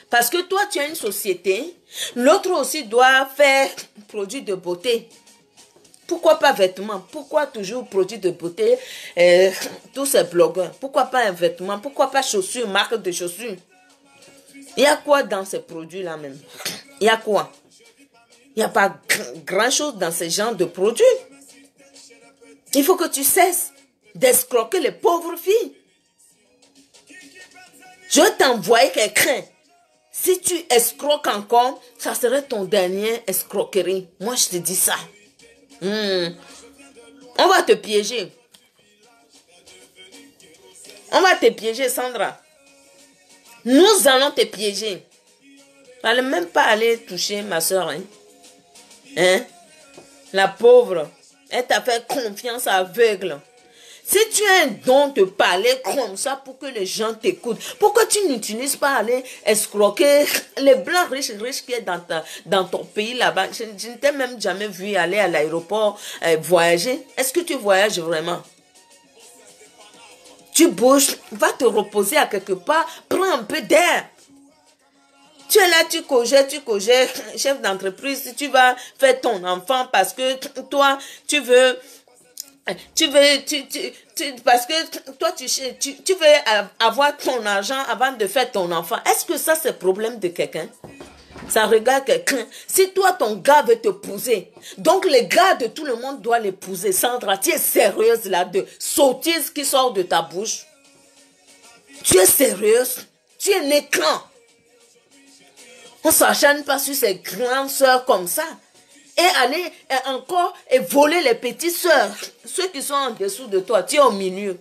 Parce que toi, tu as une société. L'autre aussi doit faire produits de beauté. Pourquoi pas vêtements? Pourquoi toujours produits de beauté? Tous ces blogueurs. Pourquoi pas un vêtement? Pourquoi pas chaussures, marque de chaussures? Il y a quoi dans ces produits-là même? Il y a quoi? Il n'y a pas grand-chose dans ce genre de produits. Il faut que tu cesses d'escroquer les pauvres filles. Je vais t'envoyer quelqu'un. Si tu escroques encore, ça serait ton dernier escroquerie. Moi, je te dis ça. On va te piéger. On va te piéger, Sandra. Nous allons te piéger. Fallait même pas aller toucher ma soeur. Hein? La pauvre. Elle t'a fait confiance aveugle. Si tu as un don de parler comme ça pour que les gens t'écoutent, pourquoi tu n'utilises pas aller escroquer les blancs riches qui est dans ton pays là-bas? Je ne t'ai même jamais vu aller à l'aéroport voyager. Est-ce que tu voyages vraiment? Tu bouges, va te reposer à quelque part, prends un peu d'air. Tu es là, tu cogettes, chef d'entreprise, tu vas faire ton enfant parce que toi, parce que toi, tu veux avoir ton argent avant de faire ton enfant. Est-ce que ça, c'est le problème de quelqu'un? Ça regarde quelqu'un. Si toi, ton gars veut t'épouser, donc les gars de tout le monde doivent l'épouser. Sandra, tu es sérieuse là de sottise qui sort de ta bouche? Tu es sérieuse? Tu es un écran. On ne s'acharne pas sur ces grandes sœurs comme ça. Et aller encore et voler les petites sœurs. Ceux qui sont en dessous de toi, tu es au milieu.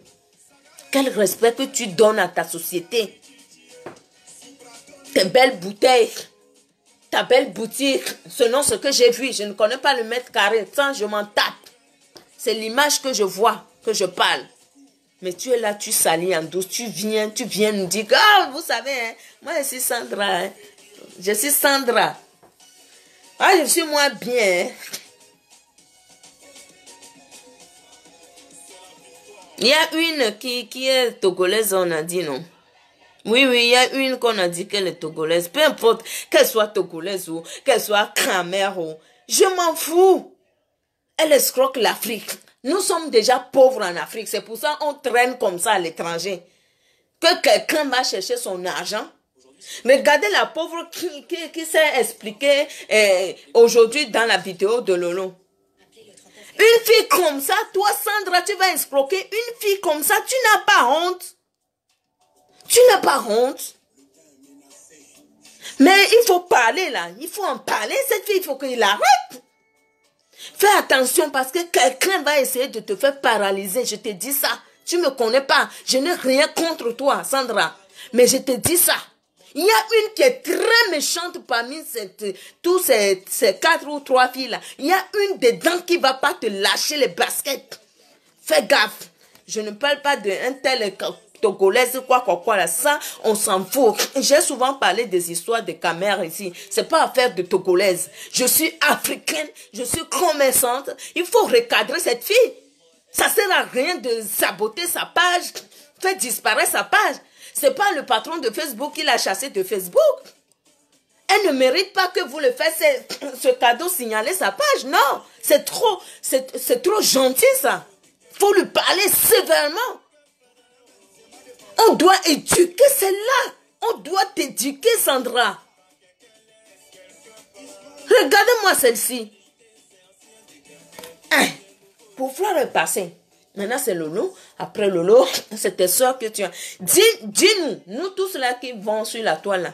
Quel respect que tu donnes à ta société. Tes belles bouteilles. Ta belle boutique. Selon ce que j'ai vu, je ne connais pas le mètre carré. Sans, je m'en tape. C'est l'image que je vois, que je parle. Mais tu es là, tu salis en douce. Tu viens nous dire, ah, vous savez, hein, moi je suis Sandra. Hein. Je suis Sandra. Ah, je suis moins bien. Il y a une qui est togolaise, on a dit non. Oui, il y a une qu'on a dit qu'elle est togolaise. Peu importe qu'elle soit togolaise ou qu'elle soit cramère ou... Je m'en fous. Elle escroque l'Afrique. Nous sommes déjà pauvres en Afrique. C'est pour ça qu'on traîne comme ça à l'étranger. Que quelqu'un va chercher son argent. Regardez la pauvre qui s'est expliquée aujourd'hui dans la vidéo de Lolo. Une fille comme ça, toi Sandra, tu vas escroquer une fille comme ça, tu n'as pas honte. Tu n'as pas honte. Mais il faut parler là, il faut en parler, cette fille, il faut qu'il arrête. Fais attention parce que quelqu'un va essayer de te faire paralyser, je te dis ça. Tu ne me connais pas, je n'ai rien contre toi Sandra, mais je te dis ça. Il y a une qui est très méchante parmi tous ces 4 ou 3 filles-là. Il y a une dedans qui ne va pas te lâcher les baskets. Fais gaffe. Je ne parle pas d'un tel Togolaise, quoi, là. Ça, on s'en fout. J'ai souvent parlé des histoires de camères ici. C'est pas affaire de Togolaise. Je suis africaine, je suis commerçante. Il faut recadrer cette fille. Ça sert à rien de saboter sa page, faire disparaître sa page. C'est pas le patron de Facebook qui l'a chassé de Facebook. Elle ne mérite pas que vous le fassiez ce cadeau signaler sa page. Non, c'est trop gentil ça. Faut lui parler sévèrement. On doit éduquer celle-là. On doit t'éduquer, Sandra. Regardez-moi celle-ci. Pour voir le passé. Maintenant, c'est Lolo. Après Lolo, c'est tes soeurs que tu as. Dis-nous, nous tous là qui vont sur la toile là.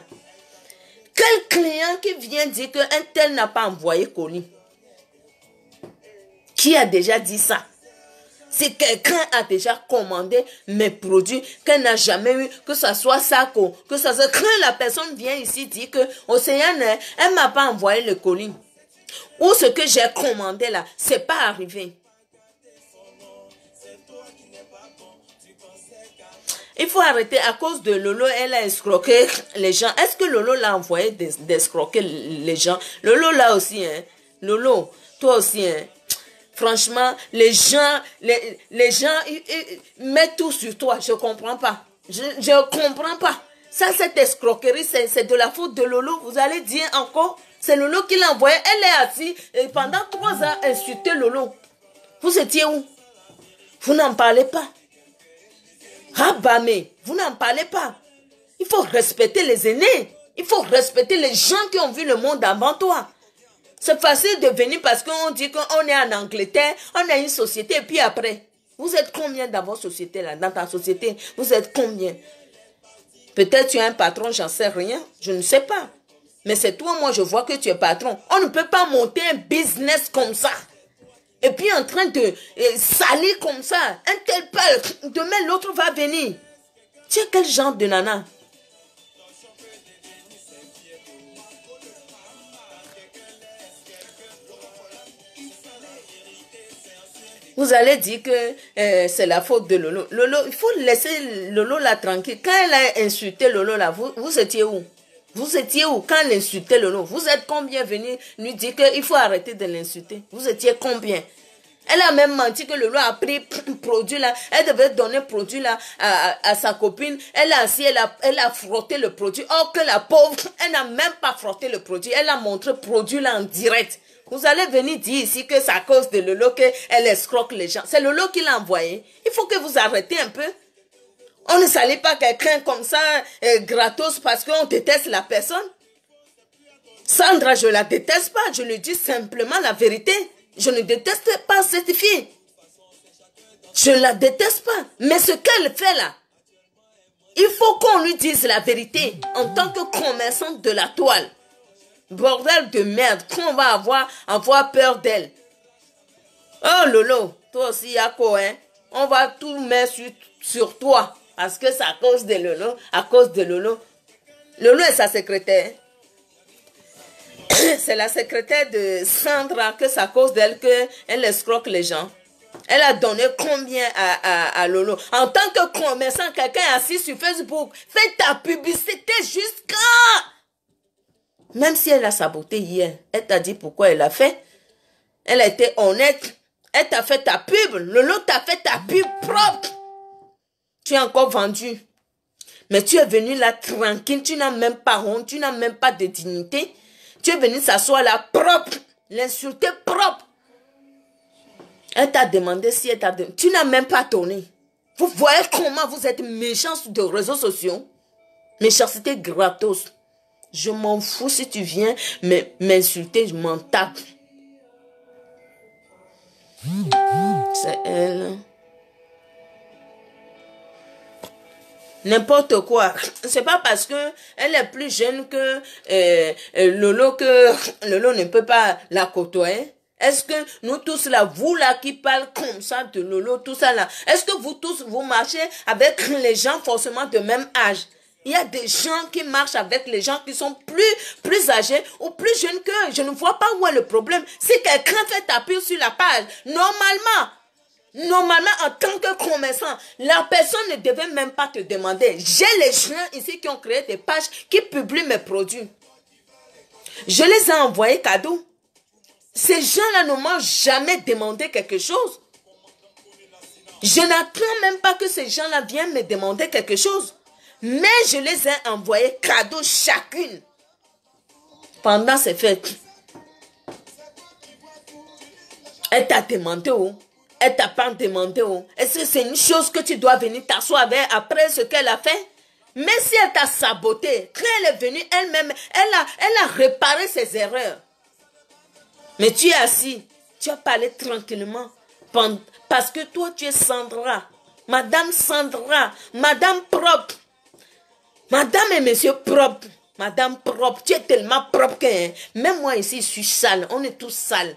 Quel client qui vient dire qu'un tel n'a pas envoyé colis? Qui a déjà dit ça? Si quelqu'un a déjà commandé mes produits, qu'elle n'a jamais eu, que ce soit Sako, que ce soit... Quand la personne vient ici dire que Océane, elle ne m'a pas envoyé le colis. Ou ce que j'ai commandé là, c'est pas arrivé. Il faut arrêter. À cause de Lolo, elle a escroqué les gens. Est-ce que Lolo l'a envoyé d'escroquer les gens? Lolo là aussi, hein. Lolo, toi aussi, hein. Franchement, les gens, ils mettent tout sur toi. Je ne comprends pas. Je ne comprends pas. Ça, cette escroquerie, c'est de la faute de Lolo. Vous allez dire encore, c'est Lolo qui l'a envoyé. Elle est assise et pendant 3 ans, insulté Lolo. Vous étiez où? Vous n'en parlez pas. Rabamé, vous n'en parlez pas. Il faut respecter les aînés. Il faut respecter les gens qui ont vu le monde avant toi. C'est facile de venir parce qu'on dit qu'on est en Angleterre, on a une société, et puis après, vous êtes combien dans votre société là, dans ta société? Vous êtes combien? Peut-être tu as un patron, j'en sais rien, je ne sais pas. Mais c'est toi, moi je vois que tu es patron. On ne peut pas monter un business comme ça. Et puis en train de salir comme ça, un tel père, demain l'autre va venir. Tu es quel genre de nana? Vous allez dire que c'est la faute de Lolo. Lolo, il faut laisser Lolo là tranquille. Quand elle a insulté Lolo là, vous étiez où? Vous étiez où quand elle insultait Lolo? Vous êtes combien venus lui dire qu'il faut arrêter de l'insulter? Vous étiez combien? Elle a même menti que Lolo a pris produit là. Elle devait donner produit là à sa copine. Elle a assis, elle a frotté le produit. Or que la pauvre, elle n'a même pas frotté le produit. Elle a montré le produit là en direct. Vous allez venir dire ici que c'est à cause de Lolo qu'elle escroque les gens. C'est Lolo qui l'a envoyé. Il faut que vous arrêtez un peu. On ne salit pas quelqu'un comme ça, gratos, parce qu'on déteste la personne. Sandra, je la déteste pas. Je lui dis simplement la vérité. Je ne déteste pas cette fille. Je la déteste pas. Mais ce qu'elle fait là, il faut qu'on lui dise la vérité en tant que commerçante de la toile. Bordel de merde, qu'on va avoir peur d'elle. Oh Lolo, toi aussi Yako, hein. On va tout mettre sur toi. Parce que c'est à cause de Lolo. À cause de Lolo. Lolo est sa secrétaire. C'est la secrétaire de Sandra que c'est à cause d'elle qu'elle escroque les gens. Elle a donné combien à Lolo? En tant que commerçant, quelqu'un est assis sur Facebook. Fais ta publicité jusqu'à... Même si elle a saboté hier, elle t'a dit pourquoi elle l'a fait. Elle a été honnête. Elle t'a fait ta pub. Lolo t'a fait ta pub propre. Tu es encore vendu. Mais tu es venu là tranquille. Tu n'as même pas honte. Tu n'as même pas de dignité. Tu es venu s'asseoir là propre. L'insulter propre. Elle t'a demandé si elle t'a demandé. Tu n'as même pas donné. Vous voyez comment vous êtes méchants sur les réseaux sociaux. Méchanceté gratos. Je m'en fous si tu viens m'insulter, je m'en tape. C'est elle. N'importe quoi. C'est pas parce que elle est plus jeune que Lolo ne peut pas la côtoyer. Est-ce que nous tous là, vous là qui parlez comme ça de Lolo, tout ça là, est-ce que vous tous vous marchez avec les gens forcément de même âge? Il y a des gens qui marchent avec les gens qui sont plus âgés ou plus jeunes qu'eux. Je ne vois pas où est le problème. Si quelqu'un fait taper sur la page, normalement, en tant que commerçant, la personne ne devait même pas te demander. J'ai les gens ici qui ont créé des pages qui publient mes produits. Je les ai envoyés cadeaux. Ces gens-là ne m'ont jamais demandé quelque chose. Je n'attends même pas que ces gens-là viennent me demander quelque chose. Mais je les ai envoyés cadeaux chacune. Pendant ces fêtes. Elle t'a demandé où? Elle t'a pas demandé où? Est-ce que c'est une chose que tu dois venir t'asseoir avec après ce qu'elle a fait? Mais si elle t'a saboté, quand elle est venue elle-même, elle a réparé ses erreurs. Mais tu es assis, tu as parlé tranquillement. Parce que toi, tu es Sandra. Madame Sandra, Madame propre. Madame et monsieur propre. Madame propre, tu es tellement propre que même moi ici, je suis sale. On est tous sales.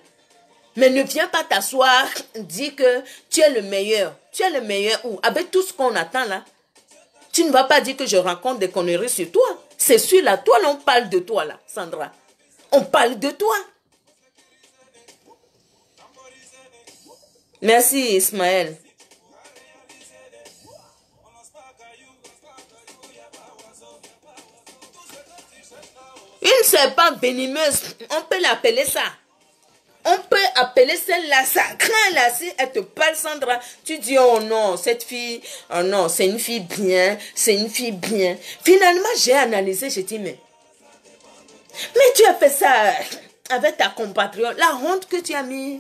Mais ne viens pas t'asseoir, dis que tu es le meilleur. Tu es le meilleur où? Avec tout ce qu'on attend là. Tu ne vas pas dire que je rencontre des conneries sur toi. C'est sur la toile, on parle de toi là, Sandra. On parle de toi. Merci Ismaël. Une serpente venimeuse, on peut l'appeler ça. On peut appeler celle-là ça. Quand elle est assise, elle te parle, Sandra. Tu dis, oh non, cette fille, oh non, c'est une fille bien, c'est une fille bien. Finalement, j'ai analysé, j'ai dit, mais tu as fait ça avec ta compatriote. La honte que tu as mis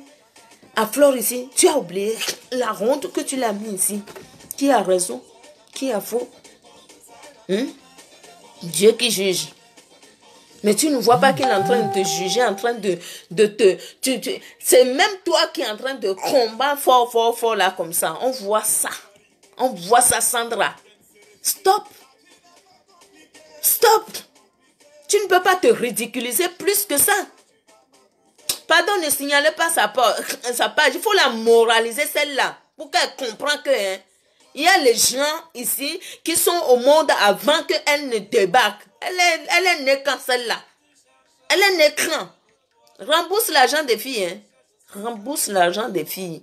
à Flore ici, tu as oublié la honte que tu l'as mis ici. Qui a raison? Qui a faux? Dieu qui juge. Mais tu ne vois pas qu'il est en train de te juger, en train de te... C'est même toi qui es en train de combattre fort là comme ça. On voit ça. On voit ça, Sandra. Stop. Stop. Tu ne peux pas te ridiculiser plus que ça. Pardon, ne signalez pas sa page. Il faut la moraliser celle-là. Pour qu'elle comprenne que... il y a les gens ici qui sont au monde avant qu'elle ne débarque. Elle est née quand celle-là. Elle est née quand? Rembourse l'argent des filles. Hein? Rembourse l'argent des filles.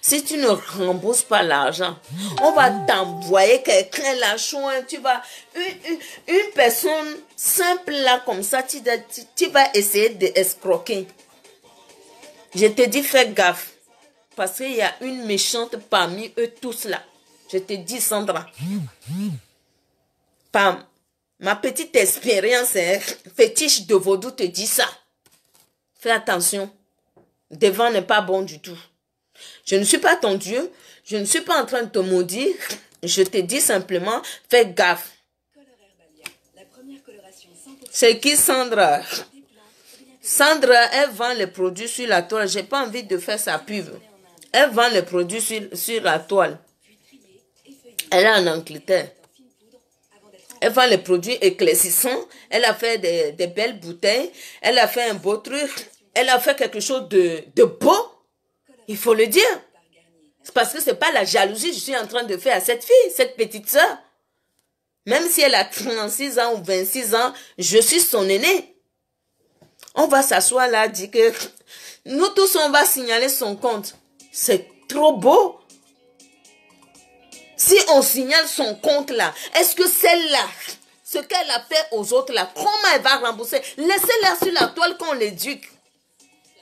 Si tu ne rembourses pas l'argent, on va t'envoyer quelqu'un là, chouin. Tu vas... Une personne simple là comme ça, tu vas essayer d'escroquer. Je te dis, fais gaffe. Parce qu'il y a une méchante parmi eux tous là. Je te dis, Sandra. Pam. Ma petite expérience fétiche de vaudou te dit ça. Fais attention. Devant n'est pas bon du tout. Je ne suis pas ton Dieu. Je ne suis pas en train de te maudire. Je te dis simplement, fais gaffe. C'est qui Sandra? Sandra, elle vend les produits sur la toile. J'ai pas envie de faire sa pub. Elle vend les produits sur la toile. Elle est en Angleterre. Elle vend les produits éclaircissants. Elle a fait des belles bouteilles. Elle a fait un beau truc. Elle a fait quelque chose de beau. Il faut le dire. C'est parce que c'est pas la jalousie que je suis en train de faire à cette fille, cette petite sœur. Même si elle a 36 ans ou 26 ans, je suis son aîné. On va s'asseoir là, dire que nous tous, on va signaler son compte. C'est trop beau. Si on signale son compte là, est-ce que celle-là, ce qu'elle a fait aux autres là, comment elle va rembourser? Laissez-la sur la toile qu'on l'éduque.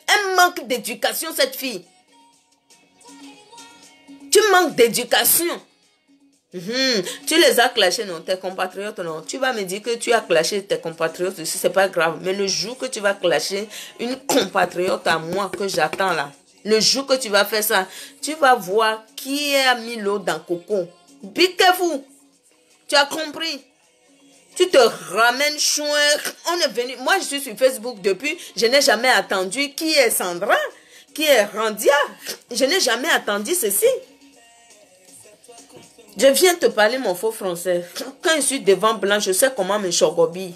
Elle manque d'éducation, cette fille. Tu manques d'éducation. Tu les as clashés, non, tes compatriotes, non. Tu vas me dire que tu as clashé tes compatriotes aussi, c'est pas grave. Mais le jour que tu vas clasher une compatriote à moi que j'attends là, le jour que tu vas faire ça, tu vas voir qui a mis l'eau dans le coco. Piquez-vous. Tu as compris? Tu te ramènes chouin. On est venu. Moi, je suis sur Facebook depuis. Je n'ai jamais attendu qui est Sandra, qui est Randia. Je n'ai jamais attendu ceci. Je viens te parler mon faux français. Quand je suis devant blanc, je sais comment me chogobie.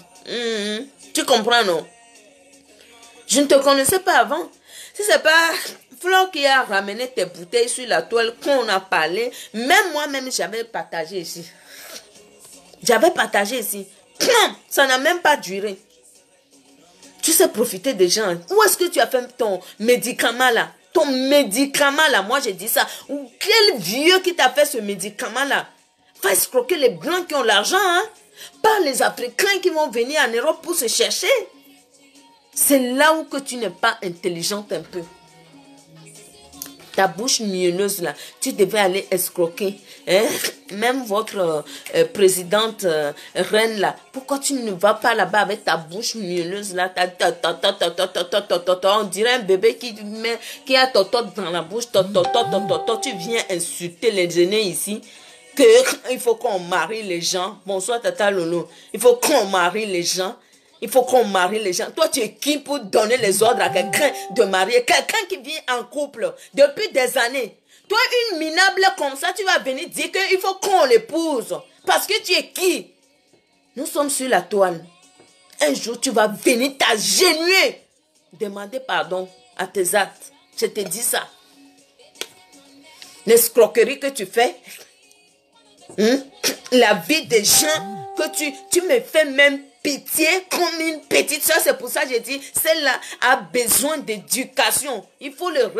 Tu comprends, non? Je ne te connaissais pas avant. Si c'est pas Flore qui a ramené tes bouteilles sur la toile qu'on a parlé, même moi-même, j'avais partagé ici. J'avais partagé ici. Ça n'a même pas duré. Tu sais profiter des gens. Où est-ce que tu as fait ton médicament là? Ton médicament là, moi j'ai dit ça. Quel vieux qui t'a fait ce médicament là? Va escroquer les blancs qui ont l'argent, hein? Pas les Africains qui vont venir en Europe pour se chercher. C'est là où que tu n'es pas intelligente un peu. Ta bouche mielleuse là, tu devais aller escroquer. Hein? Même votre présidente reine là, pourquoi tu ne vas pas là-bas avec ta bouche mielleuse là? On dirait un bébé qui a totot dans la bouche. Tu viens insulter les aînés ici. Il faut qu'on marie les gens. Bonsoir Tata Lolo. Il faut qu'on marie les gens. Il faut qu'on marie les gens. Toi, tu es qui pour donner les ordres à quelqu'un de marier? Quelqu'un qui vit en couple depuis des années. Toi, une minable comme ça, tu vas venir dire qu'il faut qu'on l'épouse. Parce que tu es qui? Nous sommes sur la toile. Un jour, tu vas venir t'agenouiller. Demander pardon à tes actes. Je te dis ça. L'escroquerie que tu fais. La vie des gens que tu me fais même pitié comme une petite soeur. C'est pour ça que j'ai dit, celle-là a besoin d'éducation. Il faut le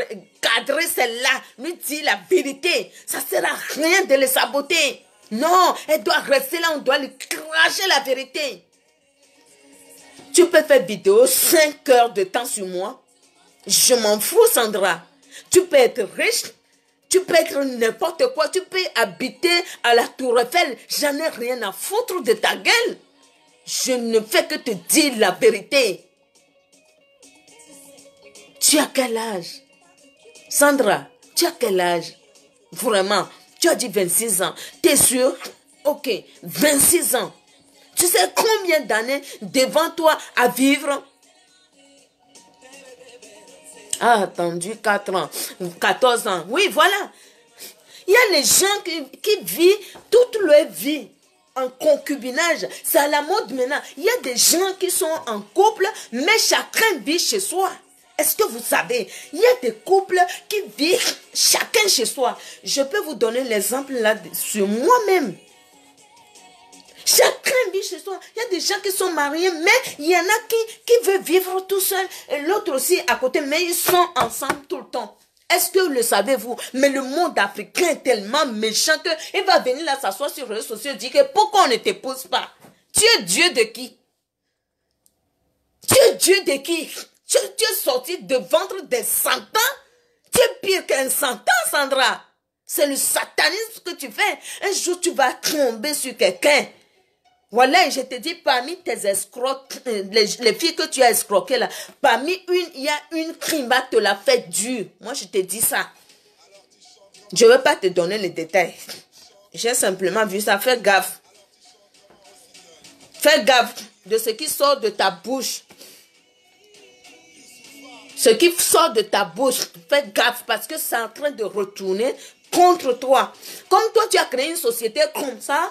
cadrer, celle-là, lui dire la vérité. Ça ne sert à rien de le saboter. Non, elle doit rester là, on doit lui cracher la vérité. Tu peux faire vidéo 5 heures de temps sur moi. Je m'en fous, Sandra. Tu peux être riche. Tu peux être n'importe quoi. Tu peux habiter à la Tour Eiffel. J'en ai rien à foutre de ta gueule. Je ne fais que te dire la vérité. Tu as quel âge? Sandra, tu as quel âge? Vraiment, tu as dit 26 ans. T'es sûr? Ok, 26 ans. Tu sais combien d'années devant toi à vivre? Ah, attendu 4 ans, 14 ans. Oui, voilà. Il y a les gens qui vivent toute leur vie en concubinage. C'est à la mode maintenant. Il y a des gens qui sont en couple, mais chacun vit chez soi. Est-ce que vous savez, il y a des couples qui vivent chacun chez soi. Je peux vous donner l'exemple là sur moi-même. Chacun vit chez soi. Il y a des gens qui sont mariés, mais il y en a qui veulent vivre tout seul. Et l'autre aussi à côté, mais ils sont ensemble tout le temps. Est-ce que le savez-vous? Mais le monde africain est tellement méchant qu'il va venir là s'asseoir sur les réseaux sociaux et dire que pourquoi on ne t'épouse pas? Tu es Dieu de qui? Tu es Dieu de qui? Tu es sorti de ventre des Santans? Tu es pire qu'un Santan, Sandra. C'est le satanisme que tu fais. Un jour, tu vas tomber sur quelqu'un. Voilà, je te dis, parmi tes escrocs, les filles que tu as escroquées là, parmi il y a une qui va te la faire dure. Moi, je te dis ça. Je ne veux pas te donner les détails. J'ai simplement vu ça. Fais gaffe. Fais gaffe de ce qui sort de ta bouche. Ce qui sort de ta bouche, fais gaffe parce que c'est en train de retourner contre toi. Comme toi, tu as créé une société comme ça,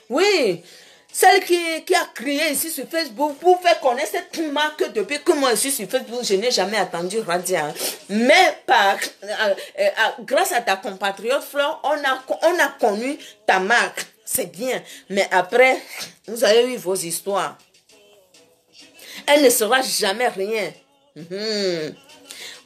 oui. Celle qui a créé ici sur Facebook pour faire connaître cette marque depuis que moi je suis sur Facebook, je n'ai jamais attendu Radia. Mais grâce à ta compatriote Fleur, on a connu ta marque. C'est bien. Mais après, vous avez eu vos histoires. Elle ne sera jamais rien.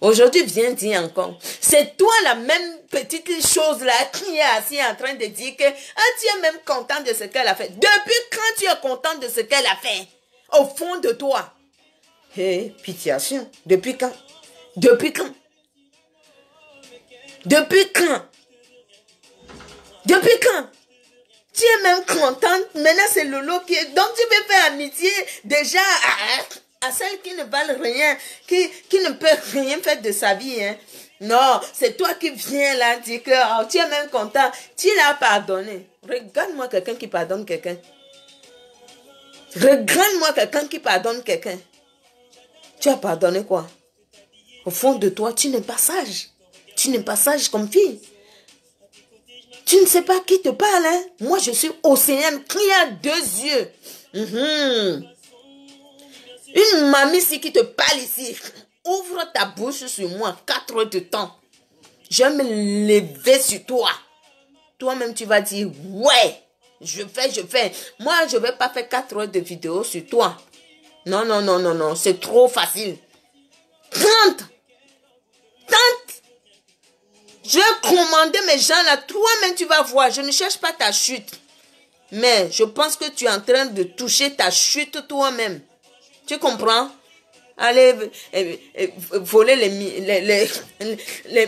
Aujourd'hui, viens dire encore. C'est toi la même petite chose là qui est assis en train de dire que tu es même content de ce qu'elle a fait. Depuis quand tu es content de ce qu'elle a fait? Au fond de toi. Hé, pitiation. Depuis quand? Depuis quand? Depuis quand? Depuis quand? Tu es même contente. Maintenant, c'est Lolo qui est... Donc, tu veux faire amitié déjà à celles qui ne valent rien, qui ne peuvent rien faire de sa vie. Hein. Non, c'est toi qui viens là dire que tu es même content. Tu l'as pardonné. Regarde-moi quelqu'un qui pardonne quelqu'un. Regarde-moi quelqu'un qui pardonne quelqu'un. Tu as pardonné quoi? Au fond de toi, tu n'es pas sage. Tu n'es pas sage comme fille. Tu ne sais pas qui te parle. Hein? Moi, je suis Océane qui a 2 yeux. Une mamie ici qui te parle ici. Ouvre ta bouche sur moi 4 heures de temps. Je vais me lever sur toi. Toi-même, tu vas dire, ouais, Je fais. Moi, je ne vais pas faire 4 heures de vidéo sur toi. Non, non, non, non, non. C'est trop facile. 30. Je vais commander mes gens là. Toi-même, tu vas voir. Je ne cherche pas ta chute. Mais je pense que tu es en train de toucher ta chute toi-même. Tu comprends? Allez voler les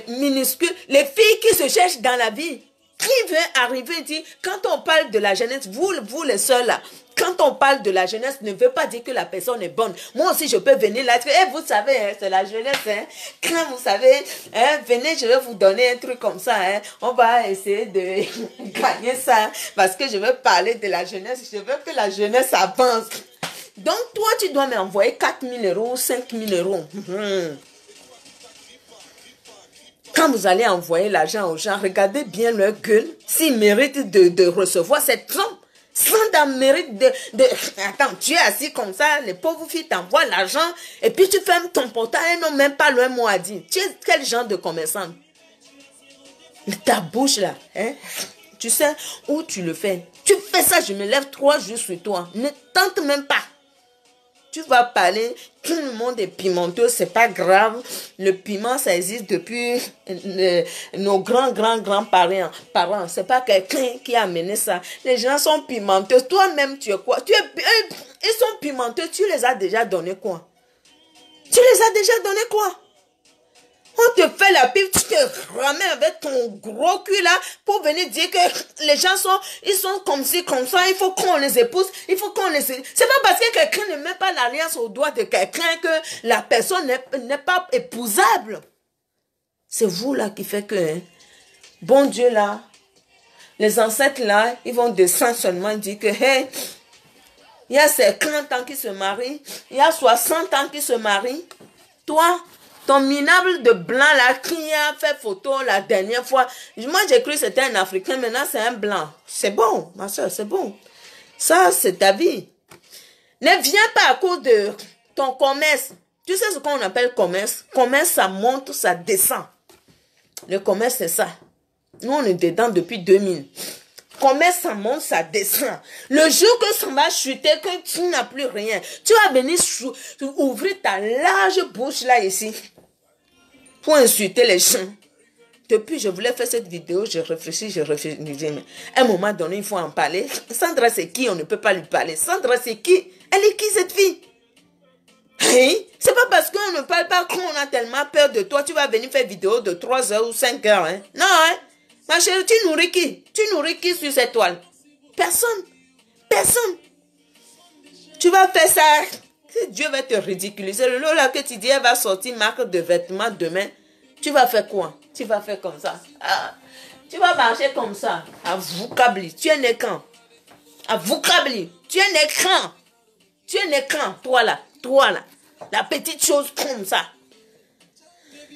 minuscules. Les filles qui se cherchent dans la vie. Qui veut arriver et dire, quand on parle de la jeunesse, vous les seuls là, quand on parle de la jeunesse, ne veut pas dire que la personne est bonne. Moi aussi, je peux venir là. Vous savez, hein, c'est la jeunesse. Hein. Quand vous savez, hein, venez, je vais vous donner un truc comme ça. Hein. On va essayer de gagner ça. Parce que je veux parler de la jeunesse. Je veux que la jeunesse avance. Donc, toi, tu dois m'envoyer 4 000 euros ou 5 000 euros. Quand vous allez envoyer l'argent aux gens, regardez bien leur gueule. S'ils méritent de recevoir cette somme. Sans mérite de... Attends, tu es assis comme ça, les pauvres filles t'envoient l'argent et puis tu fermes ton portail et n'ont même pas le mot à dire. Tu es quel genre de commerçant? Ta bouche là, hein? Tu sais où tu le fais. Tu fais ça, je me lève 3 jours sur toi. Ne tente même pas. Tu vas parler, tout le monde est pimenteux, c'est pas grave. Le piment, ça existe depuis nos grands-parents. C'est pas quelqu'un qui a amené ça. Les gens sont pimenteux. Toi-même, tu es quoi? Ils sont pimenteux, tu les as déjà donné quoi? Tu les as déjà donné quoi? On te fait la pipe, tu te ramènes avec ton gros cul là pour venir dire que les gens ils sont comme ci, comme ça, il faut qu'on les épouse, il faut qu'on les... C'est pas parce que quelqu'un ne met pas l'alliance au doigt de quelqu'un que la personne n'est pas épousable. C'est vous là qui fait que, hein, bon Dieu là, les ancêtres là, ils vont descendre seulement dire que, hey, il y a 50 ans qui se marient, il y a 60 ans qui se marient, toi... Ton minable de blanc là qui a fait photo la dernière fois. Moi j'ai cru que c'était un Africain, maintenant c'est un blanc. C'est bon, ma soeur, c'est bon. Ça, c'est ta vie. Ne viens pas à cause de ton commerce. Tu sais ce qu'on appelle commerce? Commerce, ça monte, ça descend. Le commerce, c'est ça. Nous, on est dedans depuis 2000. Commerce, ça monte, ça descend. Le jour que ça va chuter, que tu n'as plus rien, tu vas venir ouvrir ta large bouche là ici pour insulter les gens. Depuis, je voulais faire cette vidéo, je réfléchis. Mais à un moment donné, il faut en parler. Sandra, c'est qui? On ne peut pas lui parler. Sandra, c'est qui? Elle est qui cette fille? Hein? C'est pas parce qu'on ne parle pas qu'on a tellement peur de toi. Tu vas venir faire vidéo de 3 heures ou 5 heures. Hein? Non, hein? Ma chérie, tu nourris qui? Tu nourris qui sur cette toile? Personne. Personne. Tu vas faire ça. Dieu va te ridiculiser. Le lot là que tu dis, elle va sortir marque de vêtements demain. Tu vas faire quoi? Tu vas faire comme ça. Ah, tu vas marcher comme ça. À Voukabli. Tu es né quand? À Voukabli. Tu es né quand? Tu es né quand? Toi là. La petite chose comme ça.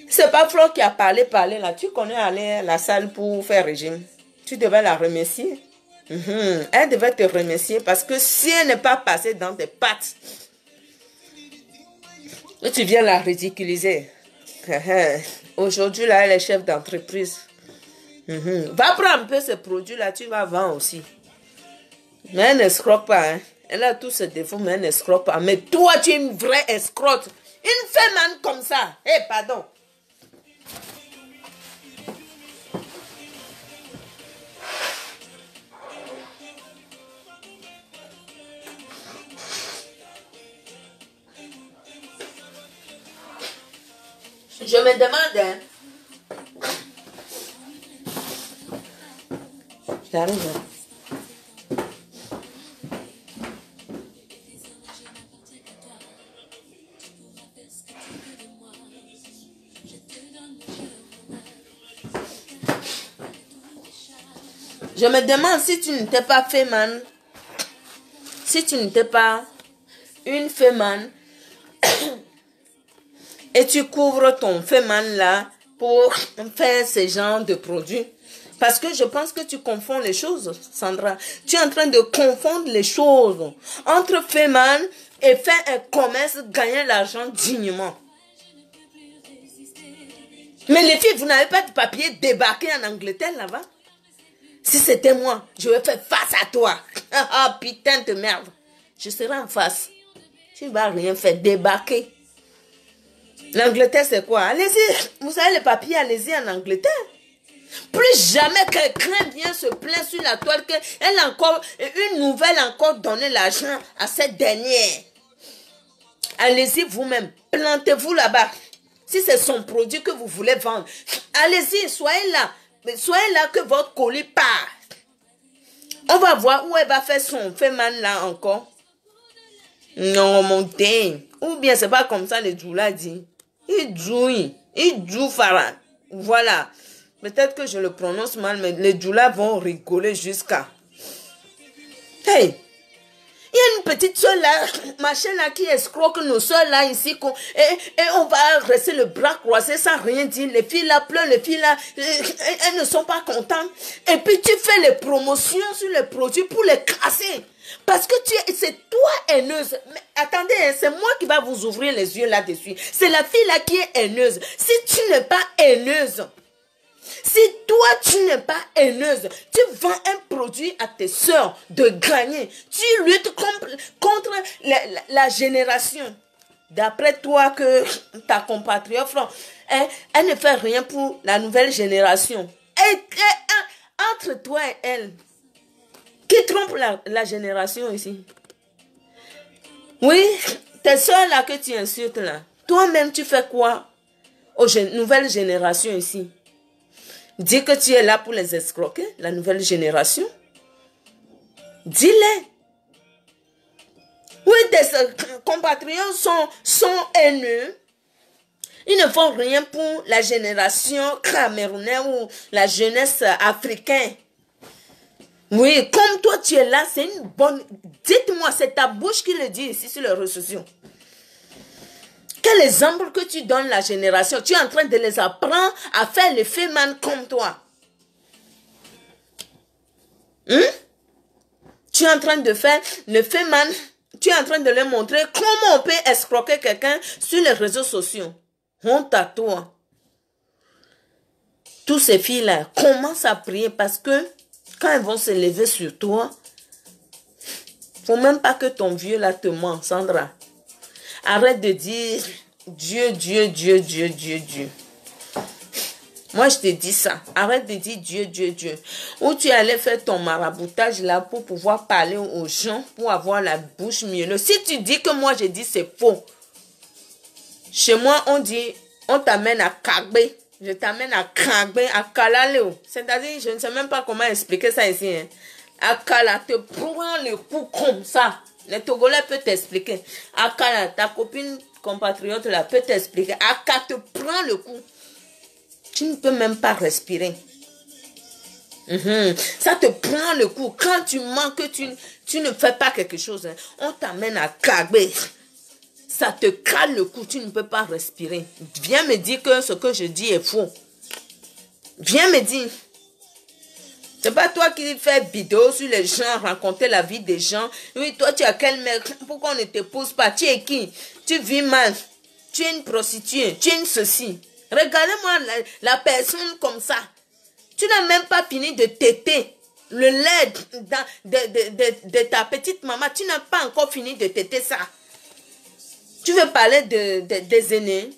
C'est pas Flo qui a parlé là. Tu connais aller à la salle pour faire régime. Tu devais la remercier. Elle devait te remercier parce que si elle n'est pas passée dans tes pattes, tu viens la ridiculiser. Aujourd'hui, là, elle est chef d'entreprise. Va prendre un peu ce produit-là, tu vas vendre aussi. Mais elle n'escroque pas. Hein. Elle a tous ses défauts, mais elle n'escroque pas. Mais toi, tu es une vraie escroque. Une femme comme ça. Pardon. Je me demande, hein. J'arrive. Je me demande si tu n'étais pas féminin, si tu n'étais pas une féminin, et tu couvres ton féminin là pour faire ce genre de produits. Parce que je pense que tu confonds les choses, Sandra. Tu es en train de confondre les choses entre féminin et faire un commerce, gagner l'argent dignement. Mais les filles, vous n'avez pas de papier débarqué en Angleterre là-bas? Si c'était moi, je vais faire face à toi. Ah, putain de merde. Je serai en face. Tu ne vas rien faire, débarquer. L'Angleterre, c'est quoi? Allez-y. Vous avez les papiers, allez-y en Angleterre. Plus jamais quelqu'un vient se plaindre sur la toile qu'elle a encore, une nouvelle encore donné l'argent à cette dernière. Allez-y vous-même, plantez-vous là-bas. Si c'est son produit que vous voulez vendre, allez-y, soyez là. Mais soyez là que votre colis part. On va voir où elle va faire son man là encore. Non, mon dingue. Ou bien c'est pas comme ça les Djoula dit. Il joue Farah. Voilà. Peut-être que je le prononce mal, mais les Djoula vont rigoler jusqu'à. Hey! Il y a une petite soeur là, machin là, qui escroque nos soeurs là ici. Et on va rester le bras croisé sans rien dire. Les filles là pleurent, les filles là, elles ne sont pas contentes. Et puis tu fais les promotions sur les produits pour les casser. Parce que c'est toi haineuse. Mais attendez, c'est moi qui va vous ouvrir les yeux là-dessus. C'est la fille là qui est haineuse. Si tu n'es pas haineuse, si toi, tu n'es pas haineuse, tu vends un produit à tes soeurs de gagner. Tu luttes contre la génération. D'après toi, que ta compatriote, elle ne fait rien pour la nouvelle génération. Entre toi et elle, qui trompe la génération ici? Oui, tes soeurs là que tu insultes là, toi-même tu fais quoi aux nouvelles générations ici? Dis que tu es là pour les escroquer, la nouvelle génération. Dis-les. Oui, tes compatriotes sont haineux. Ils ne font rien pour la génération camerounaise ou la jeunesse africaine. Oui, comme toi tu es là, c'est une bonne... Dites-moi, c'est ta bouche qui le dit ici sur les réseaux sociaux. Quel exemple que tu donnes la génération? Tu es en train de les apprendre à faire le féman comme toi. Tu es en train de faire le féman. Tu es en train de leur montrer comment on peut escroquer quelqu'un sur les réseaux sociaux. Honte à toi. Tous ces filles-là commencent à prier parce que quand elles vont se lever sur toi, faut même pas que ton vieux là te ment, Sandra. Arrête de dire Dieu, Dieu, Dieu, Dieu, Dieu, Dieu. Moi, je te dis ça. Arrête de dire Dieu, Dieu, Dieu. Où tu allais faire ton maraboutage là pour pouvoir parler aux gens, pour avoir la bouche mielleuse. Si tu dis que moi, je dis c'est faux. Chez moi, on dit, on t'amène à Kagbe. Je t'amène à Kagbe, à Kalaleo. C'est-à-dire, je ne sais même pas comment expliquer ça ici. Hein. À Kala, te prends le coup comme ça. Les Togolais peuvent t'expliquer. Akala, ta copine compatriote là peut t'expliquer. Aka te prend le coup. Tu ne peux même pas respirer. Ça te prend le coup. Quand tu mens que tu ne fais pas quelque chose, hein, on t'amène à Kagbe. Ça te cale le cou. Tu ne peux pas respirer. Viens me dire que ce que je dis est faux. Viens me dire. C'est pas toi qui fais vidéo sur les gens, raconter la vie des gens. Oui, toi, tu as quel mec? Pourquoi on ne t'épouse pas? Tu es qui? Tu vis mal. Tu es une prostituée. Tu es une ceci. Regardez-moi la personne comme ça. Tu n'as même pas fini de téter le lait de ta petite maman. Tu n'as pas encore fini de téter ça. Tu veux parler des aînés?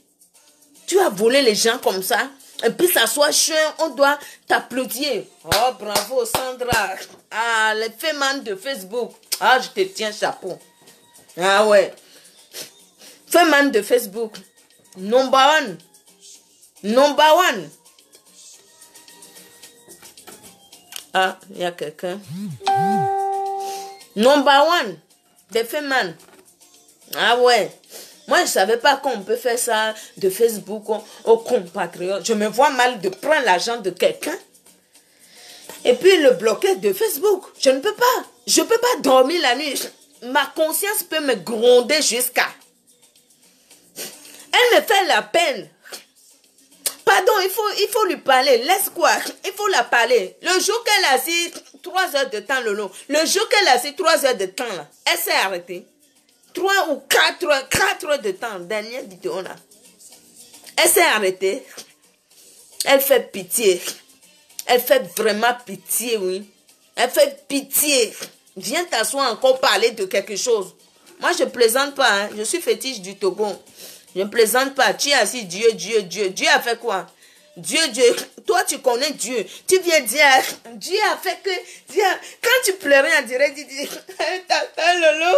Tu as volé les gens comme ça? Et puis ça soit cher, on doit t'applaudir. Oh, bravo Sandra. Ah, les féman de Facebook. Ah, je te tiens chapeau. Ah ouais. Féman de Facebook. Number one. Number one. Ah, il y a quelqu'un. Number one. Des féman. Ah ouais. Moi, je ne savais pas qu'on peut faire ça de Facebook aux compatriotes. Je me vois mal de prendre l'argent de quelqu'un et puis le bloquer de Facebook. Je ne peux pas. Je ne peux pas dormir la nuit. Ma conscience peut me gronder jusqu'à... Elle me fait la peine. Pardon, il faut lui parler. Laisse quoi? Il faut la parler. Le jour qu'elle a assis 3 heures de temps, Lolo. Le jour qu'elle a assis 3 heures de temps, là, elle s'est arrêtée. 3 ou 4 heures de temps, dernière vidéo là. Elle s'est arrêtée. Elle fait pitié. Elle fait vraiment pitié, oui. Elle fait pitié. Viens t'asseoir encore parler de quelque chose. Moi, je ne plaisante pas. Hein. Je suis fétiche du Togo. Je ne plaisante pas. Tu es assis, Dieu, Dieu, Dieu. Dieu a fait quoi? Dieu, Dieu. Toi, tu connais Dieu. Tu viens dire, Dieu a fait que... Dieu, quand tu pleurais en direct, tu dis, Tata Lolo.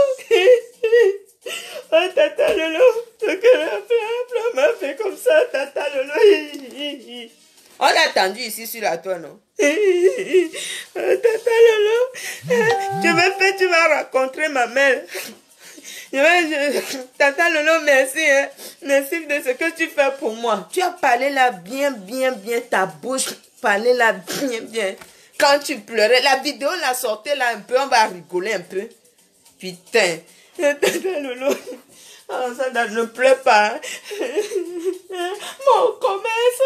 Oh, Tata Lolo. Ce que m'a fait comme ça, Tata Lolo. On a attendu ici sur la toile, non? Tata Lolo, tu vas rencontrer ma mère. Tata Lolo, merci. Hein. Merci de ce que tu fais pour moi. Tu as parlé là bien, ta bouche. Parlé là bien. Quand tu pleurais, la vidéo l'a sortie là un peu, on va rigoler un peu. Putain. Tata Lolo. Oh, ça ne pleure pas. Mon commerce.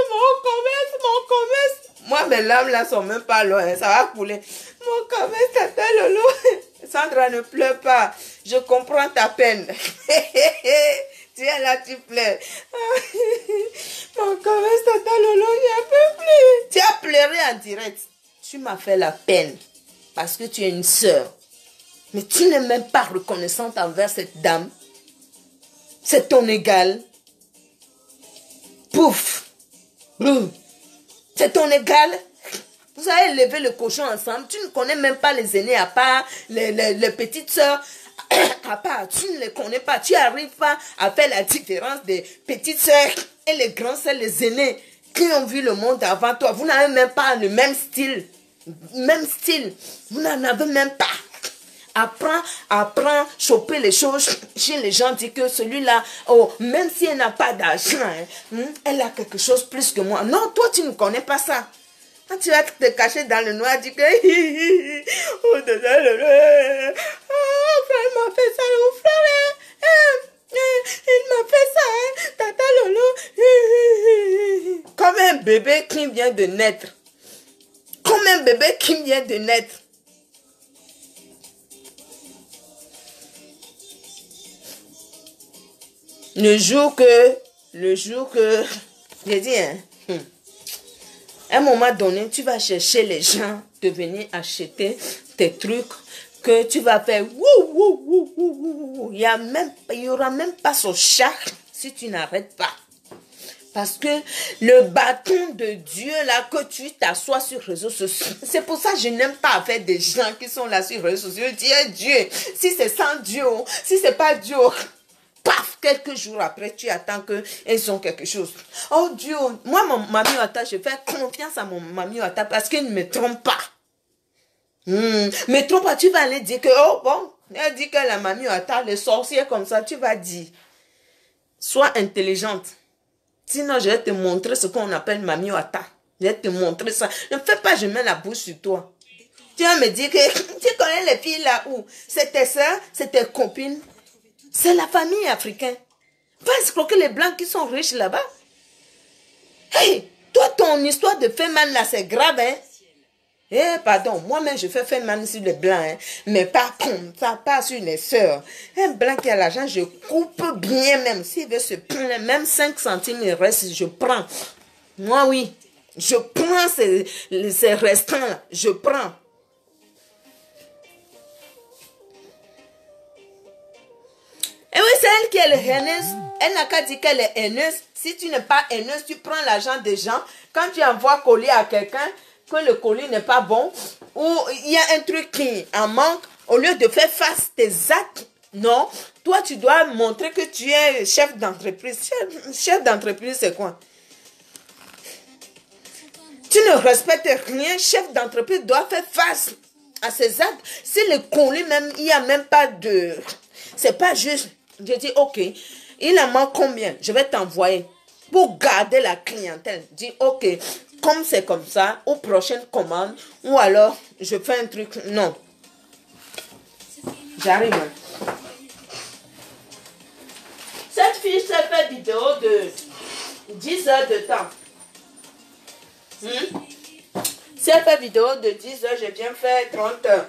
Moi, mes larmes là sont même pas loin. Ça va couler. Mon commerce, Tata Lolo. Sandra, ne pleure pas. Je comprends ta peine. Tu es là, tu pleures. Mon commerce, Tata Lolo, il a peu plus. Tu as pleuré en direct. Tu m'as fait la peine. Parce que tu es une sœur. Mais tu n'es même pas reconnaissante envers cette dame. C'est ton égal. Pouf. Boum. C'est ton égal. Vous avez levé le cochon ensemble. Tu ne connais même pas les aînés à part les petites sœurs. À part, tu ne les connais pas. Tu n'arrives pas à faire la différence des petites sœurs et les grands sœurs, les aînés qui ont vu le monde avant toi. Vous n'avez même pas le même style. Vous n'en avez même pas. Apprends, choper les choses chez les gens, dit que celui-là, oh, même si elle n'a pas d'argent, elle a quelque chose plus que moi. Non, toi, tu ne connais pas ça. Quand tu vas te cacher dans le noir, dis que, oh, frère m'a fait ça, oh, frère, il m'a fait ça, Tata Lolo. Comme un bébé qui vient de naître. Le jour que, j'ai dit, hein, à un moment donné, tu vas chercher les gens de venir acheter tes trucs que tu vas faire wou. Il y aura même pas ce chat si tu n'arrêtes pas. Parce que le bâton de Dieu, là, que tu t'assois sur les réseaux sociaux, c'est pour ça que je n'aime pas faire des gens qui sont là sur les réseaux sociaux. Dieu, si c'est sans Dieu, si c'est pas Dieu, paf, quelques jours après, tu attends qu'ils ont quelque chose. Oh Dieu, moi, mon Mami Ouattara, je fais confiance à mon Mami Ouattara parce qu'il ne me trompe pas. Me trompe pas, tu vas aller dire que, oh bon, elle dit que la Mami Ouattara, les sorciers comme ça, tu vas dire. Sois intelligente. Sinon, je vais te montrer ce qu'on appelle Mami Ouattara. Je vais te montrer ça. Ne fais pas, je mets la bouche sur toi. Tu vas me dire que tu connais les filles là où c'est tes soeurs, c'est tes copines. C'est la famille africaine. Va escroquer les blancs qui sont riches là-bas. Hey, toi, ton histoire de Feman là, c'est grave, hein? Eh, pardon, moi-même, je fais Feman sur les blancs, hein? Mais pas comme ça, pas sur les sœurs. Un blanc qui a l'argent, je coupe bien même. S'il veut se prendre, même 5 centimes, il reste, je prends. Moi, oui. Je prends ces restants-là. Je prends. Et oui, c'est elle qui est la haineuse. Elle n'a qu'à dire qu'elle est haineuse. Si tu n'es pas haineuse, tu prends l'argent des gens. Quand tu envoies colis à quelqu'un, que le colis n'est pas bon, ou il y a un truc qui en manque, au lieu de faire face tes actes, non, toi tu dois montrer que tu es chef d'entreprise. Chef d'entreprise, c'est quoi? Tu ne respectes rien. Chef d'entreprise doit faire face à ses actes. Si le colis même, il n'y a même pas de... C'est pas juste... Je dis, ok, il en manque combien? Je vais t'envoyer pour garder la clientèle. Dis, ok, comme c'est comme ça, aux prochaines commandes, ou alors je fais un truc. Non. J'arrive. Cette fille s'est fait vidéo de 10 heures de temps. Si elle fait vidéo de 10 heures, j'ai bien fait 30 heures.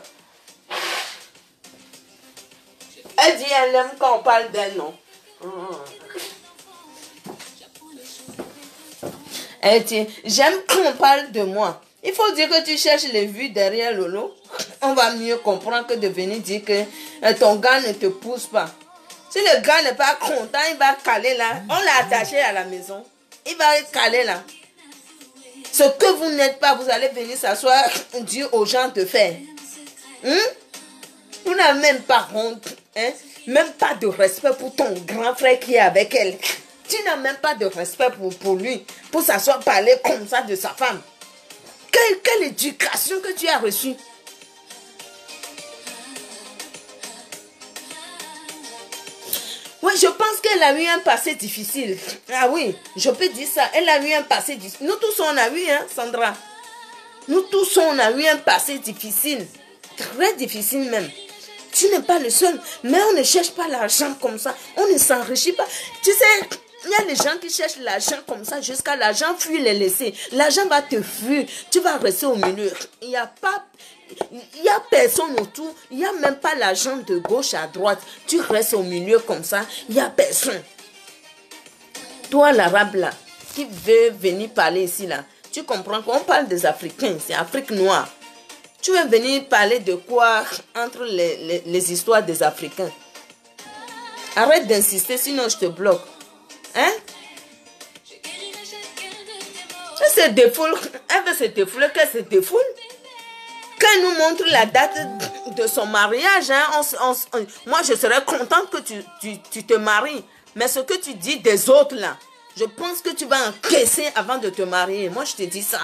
Elle dit elle aime quand on parle d'elle, non? Elle dit, j'aime quand on parle de moi. Il faut dire que tu cherches les vues derrière Lolo. On va mieux comprendre que de venir dire que ton gars ne te pousse pas. Si le gars n'est pas content, il va caler là. On l'a attaché à la maison. Il va caler là. Ce que vous n'êtes pas, vous allez venir s'asseoir, dire aux gens de faire. Vous n'avez même pas honte. Hein? Même pas de respect pour ton grand frère qui est avec elle. Tu n'as même pas de respect pour lui. Pour s'asseoir parler comme ça de sa femme. Quelle éducation que tu as reçue. Oui, je pense qu'elle a eu un passé difficile. Ah oui, je peux dire ça. Elle a eu un passé difficile. Nous tous, on a eu, hein, Sandra. Nous tous, on a eu un passé difficile. Très difficile même. Tu n'es pas le seul. Mais on ne cherche pas l'argent comme ça. On ne s'enrichit pas. Tu sais, il y a des gens qui cherchent l'argent comme ça jusqu'à l'argent fuir les laisser. L'argent va te fuir. Tu vas rester au milieu. Il n'y a personne autour. Il n'y a même pas l'argent de gauche à droite. Tu restes au milieu comme ça. Il n'y a personne. Toi, l'arabe là, qui veut venir parler ici là, tu comprends qu'on parle des Africains. C'est Afrique noire. Tu veux venir parler de quoi entre les histoires des Africains? Arrête d'insister, sinon je te bloque. Hein? Elle se défoule. Elle veut se défouler, qu'elle se défoule. Quand elle nous montre la date de son mariage, hein, moi je serais contente que tu te maries. Mais ce que tu dis des autres là, je pense que tu vas encaisser avant de te marier. Moi je te dis ça.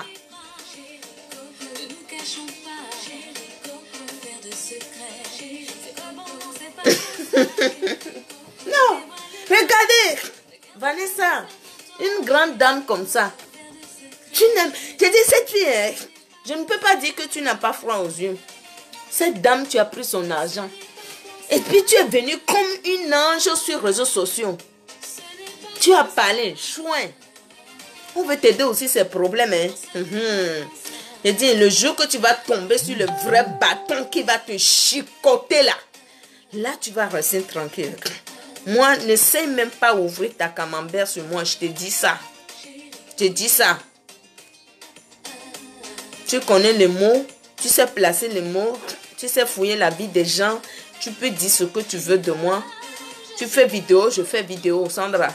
Non, regardez, Vanessa, une grande dame comme ça. Tu n'aimes, je dis cette fille, je ne peux pas dire que tu n'as pas froid aux yeux. Cette dame, tu as pris son argent. Et puis tu es venue comme une ange sur les réseaux sociaux. Tu as parlé, chouin. On veut t'aider aussi ces problèmes. Hein? Je dis, le jour que tu vas tomber sur le vrai bâton qui va te chicoter là. Là, tu vas rester tranquille. Moi, n'essaie même pas d'ouvrir ta camembert sur moi. Je te dis ça. Je te dis ça. Tu connais les mots. Tu sais placer les mots. Tu sais fouiller la vie des gens. Tu peux dire ce que tu veux de moi. Tu fais vidéo, je fais vidéo, Sandra.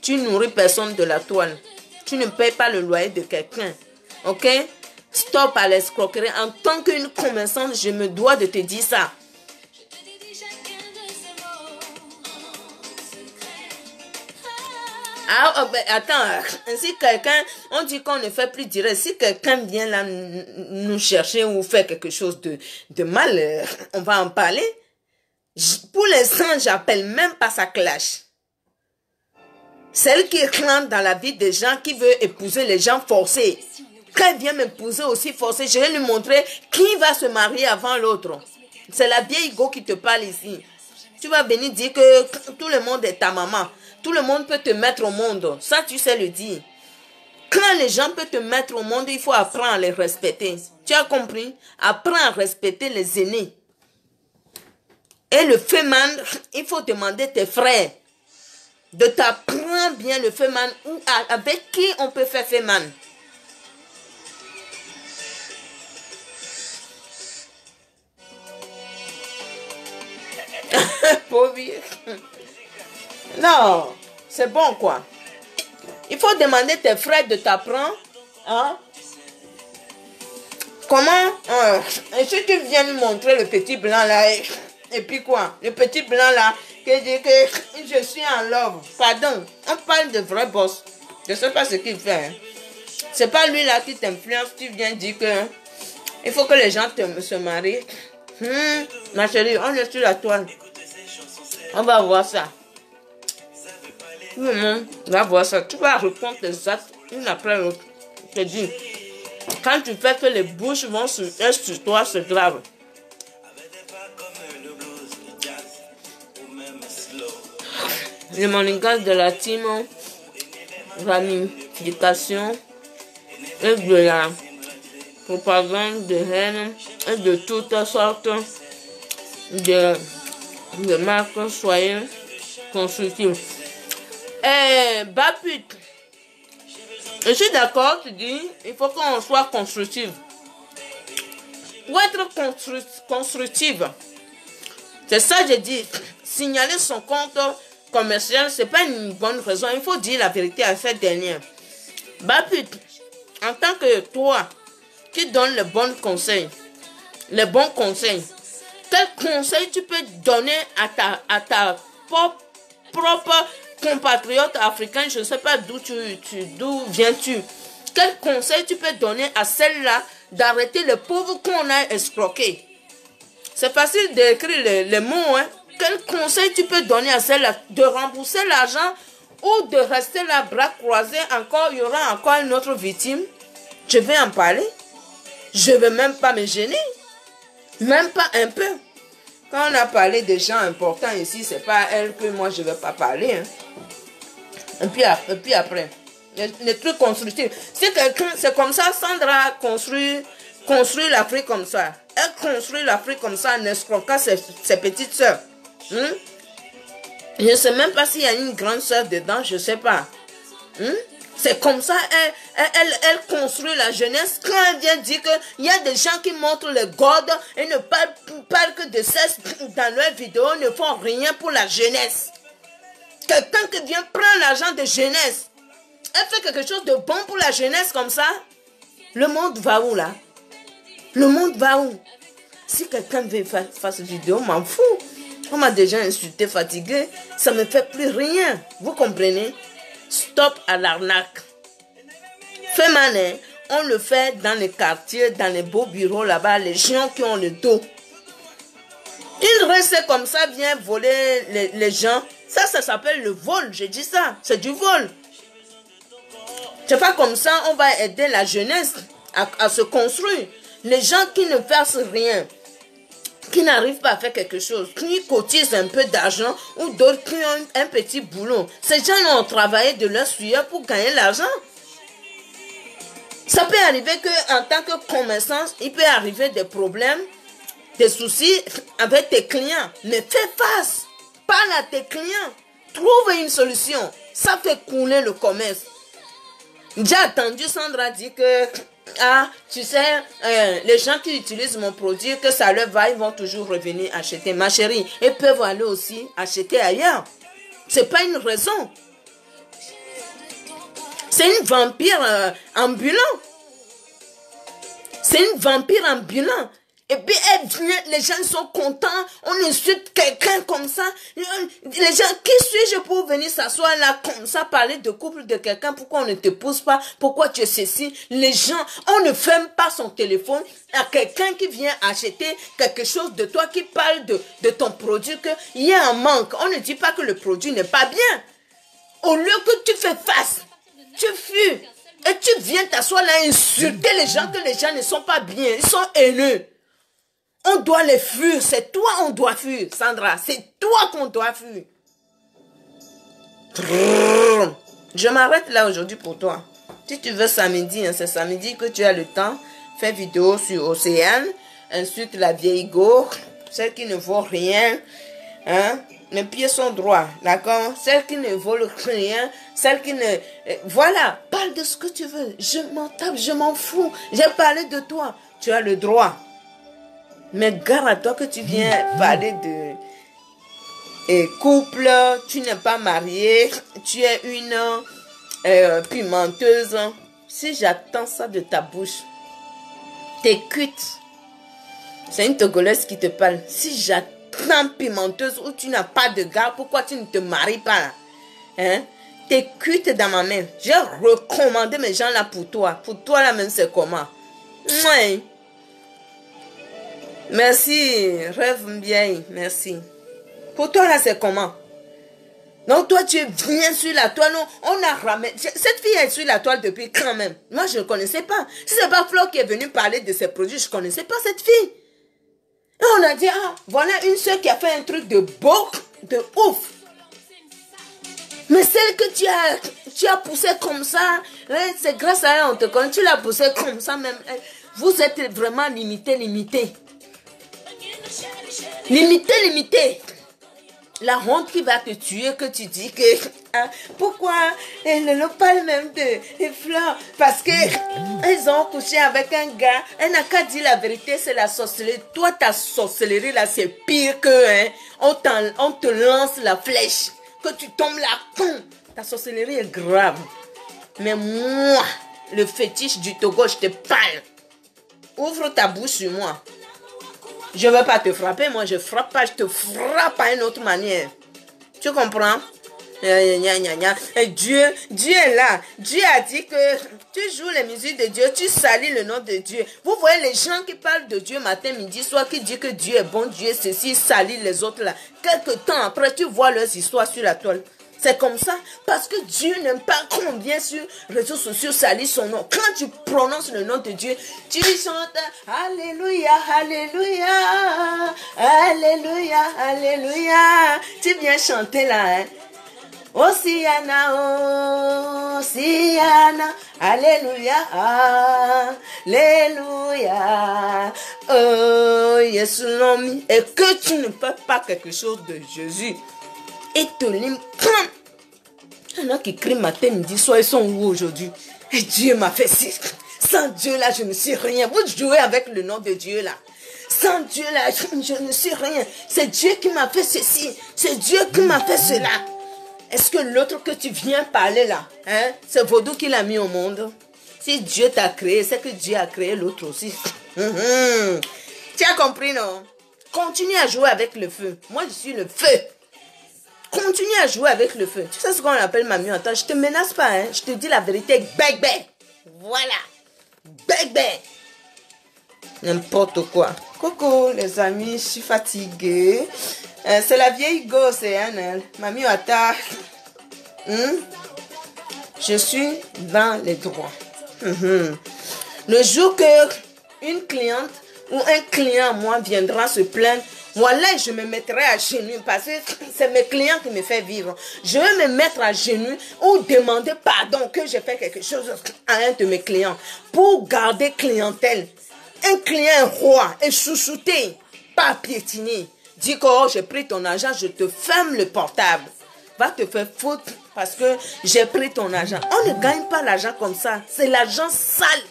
Tu nourris personne de la toile. Tu ne payes pas le loyer de quelqu'un. Ok? Stop à l'escroquerie. En tant qu'une commerçante, je me dois de te dire ça. Ah, ben, attends, si quelqu'un, on dit qu'on ne fait plus direct, si quelqu'un vient là nous chercher ou faire quelque chose de mal, on va en parler. Pour l'instant, j'appelle même pas sa clash. Celle qui rentre dans la vie des gens, qui veut épouser les gens forcés. Quand elle vient m'épouser aussi forcée, je vais lui montrer qui va se marier avant l'autre. C'est la vieille go qui te parle ici. Tu vas venir dire que tout le monde est ta maman. Tout le monde peut te mettre au monde. Ça, tu sais le dire. Quand les gens peuvent te mettre au monde, il faut apprendre à les respecter. Tu as compris? Apprends à respecter les aînés. Et le féman, il faut demander tes frères de t'apprendre bien le féman ou avec qui on peut faire féman. Pauvre. Non, c'est bon quoi. Il faut demander tes frères de t'apprendre. Hein? Comment? Et si tu viens nous montrer le petit blanc là, et puis quoi? Le petit blanc là, qui dit que je suis en love. Pardon, on parle de vrai boss. Je ne sais pas ce qu'il fait. Hein. C'est pas lui là qui t'influence. Tu viens dire que il faut que les gens se marient. Ma chérie, on est sur la toile. On va voir ça. On va voir ça. Tu vas répondre les actes une après l'autre. Je te dis, quand tu fais que les bouches vont sur toi, c'est grave. Le manigance de la team, ramification et de la propagande de haine et de toutes sortes de marques, soyez constructives. Baput, Je suis d'accord, tu dis, il faut qu'on soit constructif. Pour être constructive, c'est ça que je dis. Signaler son compte commercial, ce n'est pas une bonne raison. Il faut dire la vérité à cette dernière. Baput, en tant que toi, qui donne les bons conseils, quel conseil tu peux donner à ta propre compatriote africain, je ne sais pas d'où viens-tu. Quel conseil tu peux donner à celle-là d'arrêter le pauvre qu'on a escroqué? C'est facile d'écrire les mots, hein. Quel conseil tu peux donner à celle-là de rembourser l'argent ou de rester là, bras croisés, encore, il y aura encore une autre victime? Je vais en parler. Je ne vais même pas me gêner. Même pas un peu. Quand on a parlé des gens importants ici, ce n'est pas à elle que moi je ne vais pas parler. Hein. Et puis après, les trucs constructifs. Si quelqu'un, c'est comme ça, Sandra construit l'Afrique comme ça. Elle construit l'Afrique comme ça en escroquant ses petites soeurs. Je ne sais même pas s'il y a une grande soeur dedans, je ne sais pas. C'est comme ça, elle construit la jeunesse. Quand elle vient dire qu'il y a des gens qui montrent les godes et ne parlent que de sexe dans leurs vidéos, ne font rien pour la jeunesse. Quelqu'un qui vient prendre l'argent de jeunesse, elle fait quelque chose de bon pour la jeunesse comme ça. Le monde va où là? Le monde va où? Si quelqu'un veut faire cette vidéo, m'en fous. On m'a déjà insulté, fatigué. Ça ne me fait plus rien. Vous comprenez? Stop à l'arnaque. Fait malin, on le fait dans les quartiers, dans les beaux bureaux là-bas, les gens qui ont le dos. Ils restent comme ça, viennent voler les gens. Ça s'appelle le vol, je dis ça. C'est du vol. C'est pas comme ça, on va aider la jeunesse à se construire. Les gens qui ne fassent rien, qui n'arrivent pas à faire quelque chose, qui cotisent un peu d'argent ou d'autres qui ont un petit boulot. Ces gens ont travaillé de leur sueur pour gagner l'argent. Ça peut arriver qu'en tant que commerçant, il peut arriver des problèmes, des soucis avec tes clients. Mais fais face. Parle à tes clients. Trouve une solution. Ça fait couler le commerce. J'ai entendu Sandra dire que tu sais, les gens qui utilisent mon produit, que ça leur va, ils vont toujours revenir acheter. Ma chérie, ils peuvent aller aussi acheter ailleurs. C'est pas une raison. C'est une vampire ambulant. C'est une vampire ambulant. Et puis elle vient, les gens sont contents, on insulte quelqu'un comme ça. Les gens, qui suis-je pour venir s'asseoir là comme ça, parler de couple de quelqu'un, pourquoi on ne te pousse pas, pourquoi tu es ceci? Les gens, on ne ferme pas son téléphone à quelqu'un qui vient acheter quelque chose de toi, qui parle de ton produit, qu'il y a un manque. On ne dit pas que le produit n'est pas bien. Au lieu que tu fais face, tu fuis et tu viens t'asseoir là insulter les gens, que les gens ne sont pas bien, ils sont haineux. On doit les fuir, c'est toi on doit fuir, Sandra, c'est toi qu'on doit fuir. Je m'arrête là aujourd'hui pour toi. Si tu veux samedi, hein, c'est samedi que tu as le temps, fais vidéo sur Océane, insulte la vieille go, celle qui ne vaut rien, hein. Mes pieds sont droits, d'accord? Celle qui ne vole rien, celle qui ne... Voilà, parle de ce que tu veux. Je m'en tape, je m'en fous. J'ai parlé de toi. Tu as le droit. Mais gare à toi que tu viens parler de couple, tu n'es pas marié, tu es une pimenteuse. Si j'attends ça de ta bouche, t'es cuite. C'est une Togolaise qui te parle. Si j'attends pimenteuse ou tu n'as pas de gars, pourquoi tu ne te maries pas? Hein? T'es cuite dans ma main. J'ai recommandé mes gens là pour toi. Pour toi là même c'est comment? Ouais. Merci, rêve bien, merci. Pour toi là c'est comment? Donc toi tu viens sur la toile, on a ramené. Cette fille est sur la toile depuis quand même? Moi je ne connaissais pas. Si c'est pas Flo qui est venu parler de ses produits, je ne connaissais pas cette fille. Et on a dit, ah, voilà une soeur qui a fait un truc de beau, de ouf. Mais celle que tu as poussée comme ça, c'est grâce à elle, on te connaît, tu l'as poussée comme ça même. Vous êtes vraiment limité. La honte qui va te tuer, que tu dis que... Hein, pourquoi elle ne parle même de fleurs? Parce que elles ont couché avec un gars. Elle n'a qu'à dire la vérité, c'est la sorcellerie. Toi, ta sorcellerie, là, c'est pire que... Hein, on te lance la flèche. Que tu tombes là, ta sorcellerie est grave. Mais moi, le fétiche du Togo, je te parle. Ouvre ta bouche sur moi. Je ne veux pas te frapper, moi je frappe pas, je te frappe à une autre manière. Tu comprends? Et Dieu est là. Dieu a dit que tu joues les musiques de Dieu, tu salis le nom de Dieu. Vous voyez les gens qui parlent de Dieu matin, midi, soir, qui disent que Dieu est bon, Dieu est ceci, salit les autres là. Quelque temps après, tu vois leurs histoires sur la toile. C'est comme ça, parce que Dieu n'aime pas qu'on vienne sur les réseaux sociaux salir son nom. Quand tu prononces le nom de Dieu, tu chantes Alléluia, Alléluia, Alléluia, Alléluia. Tu viens chanter là, hein. Osiana, Osiana, Alléluia, Alléluia. Oh, yes, l'homme. Et que tu ne fais pas quelque chose de Jésus. Et te lime. Il y en a qui crient matin, midi, soir, ils sont où aujourd'hui? Et Dieu m'a fait ci. Sans Dieu là, je ne suis rien. Vous jouez avec le nom de Dieu là. Sans Dieu là, je ne suis rien. C'est Dieu qui m'a fait ceci. C'est Dieu qui m'a fait cela. Est-ce que l'autre que tu viens parler là, hein, c'est Vaudou qui l'a mis au monde? Si Dieu t'a créé, c'est que Dieu a créé l'autre aussi. Tu as compris, non? Continue à jouer avec le feu. Moi, je suis le feu. Continue à jouer avec le feu. Tu sais ce qu'on appelle mamie? Attends, je te menace pas, hein. Je te dis la vérité. Bébé. Voilà. Bébé. N'importe quoi. Coucou les amis, je suis fatiguée. C'est la vieille gosse, hein, Mamie Ouattara. Je suis dans les droits. Le jour que une cliente ou un client, moi, viendra se plaindre, voilà, je me mettrai à genoux parce que c'est mes clients qui me font vivre. Je vais me mettre à genoux ou demander pardon que j'ai fait quelque chose à un de mes clients pour garder clientèle. Un client roi est chouchouté, pas piétiné. Dis que oh, j'ai pris ton argent, je te ferme le portable. Va te faire foutre parce que j'ai pris ton argent. On ne gagne pas l'argent comme ça. C'est l'argent sale.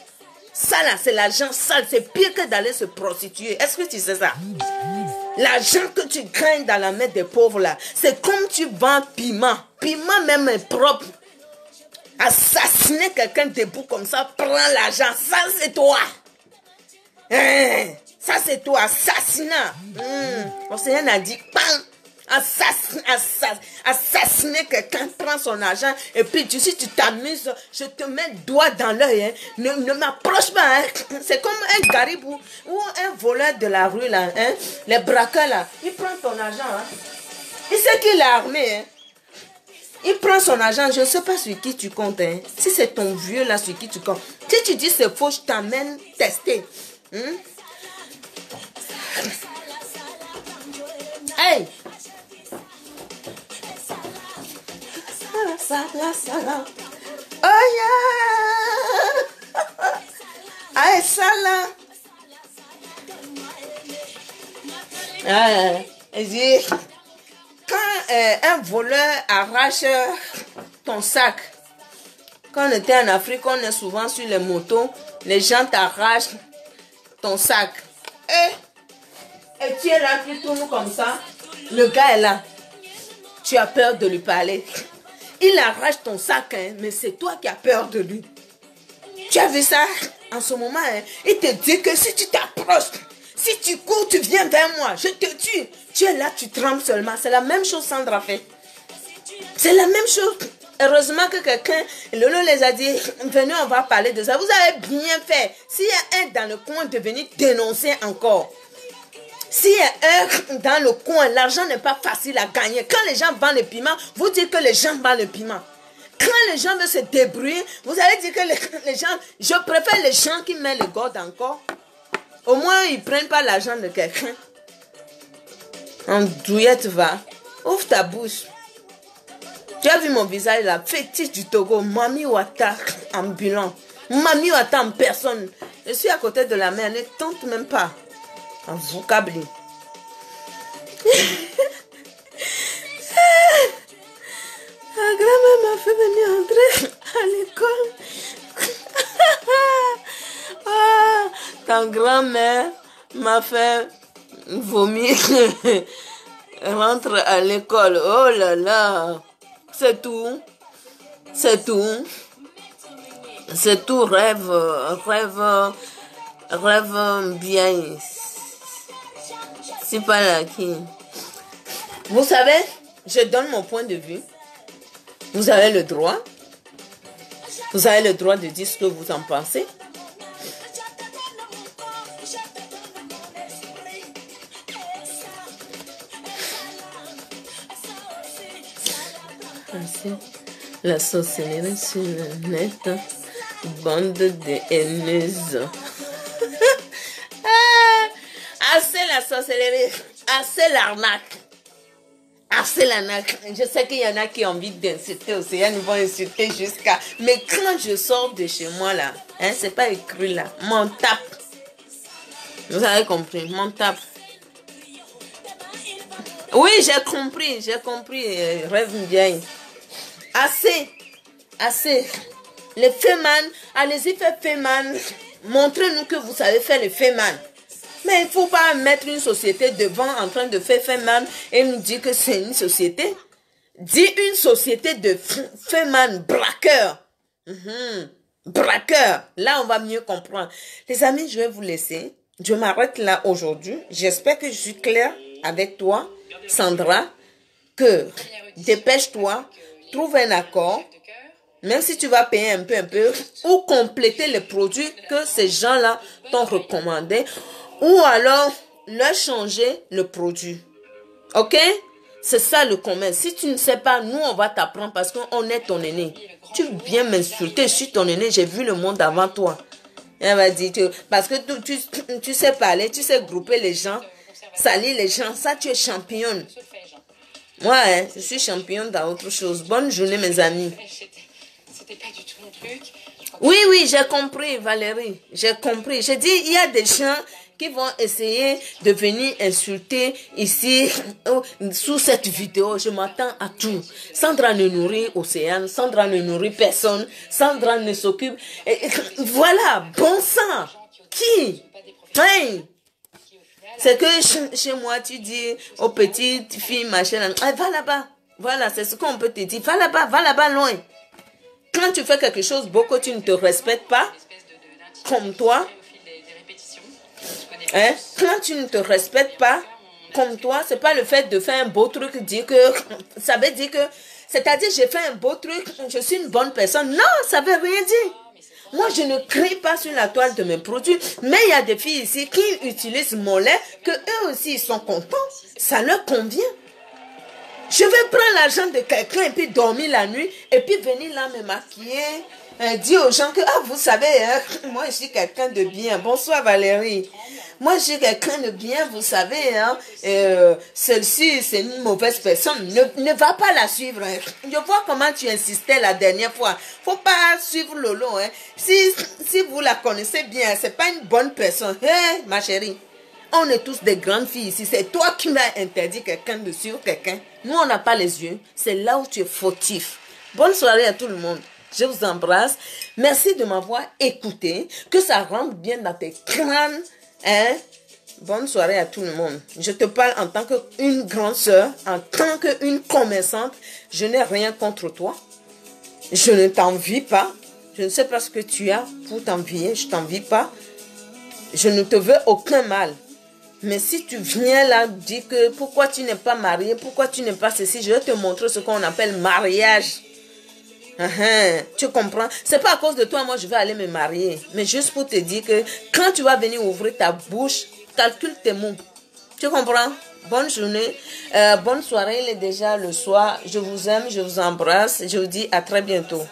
Ça là, c'est l'argent sale. C'est pire que d'aller se prostituer. Est-ce que tu sais ça? L'argent que tu gagnes dans la main des pauvres là, c'est comme tu vends piment. Piment même est propre. Assassiner quelqu'un debout comme ça, prends l'argent. Ça c'est toi. Ça c'est toi, assassinat. Mon Seigneur a dit, assassiner quelqu'un, prend son argent, et puis si tu t'amuses, je te mets le doigt dans l'œil. Hein. Ne m'approche pas. Hein. C'est comme un garibou ou un voleur de la rue, là, hein. Les braqueurs, là. Il prend ton argent. Hein. Il sait qu'il est armé. Hein. Il prend son argent, je ne sais pas sur qui tu comptes. Hein. Si c'est ton vieux, là, sur qui tu comptes. Si tu dis c'est faux, je t'amène tester. Hey! Oh yeah! Hey, Salah! Quand un voleur arrache ton sac, quand on était en Afrique, on est souvent sur les motos, les gens t'arrachent ton sac. Et tu es là, tu tournes comme ça. Le gars est là. Tu as peur de lui parler. Il arrache ton sac, hein, mais c'est toi qui as peur de lui. Tu as vu ça? En ce moment, hein, il te dit que si tu t'approches, si tu cours, tu viens vers moi, je te tue. Tu es là, tu trembles seulement. C'est la même chose Sandra fait. C'est la même chose. Heureusement que quelqu'un, Lolo les a dit, venez, on va parler de ça. Vous avez bien fait. S'il y a un dans le coin, de venir dénoncer encore. S'il y a un dans le coin, l'argent n'est pas facile à gagner. Quand les gens vendent le piment, vous dites que les gens vendent le piment. Quand les gens veulent se débrouiller, vous allez dire que les gens, je préfère les gens qui mettent le gourde encore. Au moins, ils ne prennent pas l'argent de quelqu'un. En douillette, va. Ouvre ta bouche. Tu as vu mon visage là, fétiche du Togo, Mamie Ouattara ambulant. Mamie Ouattara en personne. Je suis à côté de la mer, ne tente même pas. En vocabulaire. ta grand-mère m'a fait vomir. Rentre à l'école. Oh là là. C'est tout. C'est tout. C'est tout. Rêve bien. C'est pas là qui. Vous savez, je donne mon point de vue. Vous avez le droit. Vous avez le droit de dire ce que vous en pensez. La sorcellerie sur le net, bande de haineuses. Assez la sorcellerie, assez l'arnaque. Assez l'arnaque. Je sais qu'il y en a qui ont envie d'insulter aussi, ils vont insulter jusqu'à... Mais quand je sors de chez moi là, hein, c'est pas écrit là, mon tape. Vous avez compris, mon tape. Oui, j'ai compris, rêve bien. Assez. Les Feman, allez-y faire Feman. Montrez-nous que vous savez faire les Feman. Mais il ne faut pas mettre une société devant en train de faire Feman et nous dire que c'est une société. Dis une société de Feman, braqueur. Braqueur. Là, on va mieux comprendre. Les amis, je vais vous laisser. Je m'arrête là aujourd'hui. J'espère que je suis claire avec toi, Sandra, que dépêche-toi. Trouve un accord, même si tu vas payer un peu, ou compléter les produits que ces gens-là t'ont recommandé, ou alors leur changer le produit. Ok? C'est ça le commerce. Si tu ne sais pas, nous, on va t'apprendre parce qu'on est ton aîné. Tu viens m'insulter, je suis ton aîné, j'ai vu le monde avant toi. Elle va dire, parce que tu sais parler, tu sais grouper les gens, salir les gens, ça tu es championne. Moi, hein, je suis championne dans autre chose. Bonne journée, mes amis. C'était pas du tout mon truc. Oui, j'ai compris, Valérie. J'ai compris. J'ai dit, il y a des gens qui vont essayer de venir insulter ici, sous cette vidéo. Je m'attends à tout. Sandra ne nourrit Océane. Sandra ne nourrit personne. Sandra ne s'occupe. Voilà, bon sang. Qui? Hein? C'est que chez moi, tu dis aux petites filles, machin, va là-bas. Voilà, c'est ce qu'on peut te dire. Va là-bas, loin. Quand tu fais quelque chose, beaucoup, tu ne te respectes pas, comme toi. Hein? Quand tu ne te respectes pas, comme toi, c'est pas le fait de faire un beau truc, dire que, ça veut dire que, c'est-à-dire, j'ai fait un beau truc, je suis une bonne personne. Non, ça veut rien dire. Moi, je ne crie pas sur la toile de mes produits, mais il y a des filles ici qui utilisent mon lait, que eux aussi, ils sont contents. Ça leur convient. Je vais prendre l'argent de quelqu'un et puis dormir la nuit, et puis venir là me maquiller, dire aux gens que, vous savez, hein, moi, je suis quelqu'un de bien. Bonsoir, Valérie. Moi, je suis quelqu'un de bien, vous savez, hein, celle-ci, c'est une mauvaise personne. Ne va pas la suivre. Hein. Je vois comment tu insistais la dernière fois. Faut pas suivre Lolo. Hein. Si vous la connaissez bien, c'est pas une bonne personne. Hey, ma chérie, on est tous des grandes filles ici. C'est toi qui m'as interdit quelqu'un de suivre quelqu'un. Nous, on n'a pas les yeux. C'est là où tu es fautif. Bonne soirée à tout le monde. Je vous embrasse. Merci de m'avoir écouté. Que ça rentre bien dans tes crânes. Hein? Bonne soirée à tout le monde. Je te parle en tant qu'une grande sœur, en tant qu'une commerçante. Je n'ai rien contre toi. Je ne t'envie pas. Je ne sais pas ce que tu as pour t'envier. Je ne t'envie pas. Je ne te veux aucun mal. Mais si tu viens là dire que pourquoi tu n'es pas marié, pourquoi tu n'es pas ceci, je vais te montrer ce qu'on appelle mariage. Tu comprends? C'est pas à cause de toi, moi je vais aller me marier. Mais juste pour te dire que quand tu vas venir ouvrir ta bouche, calcule tes mots. Tu comprends? Bonne journée, bonne soirée, il est déjà le soir. Je vous aime, je vous embrasse. Je vous dis à très bientôt.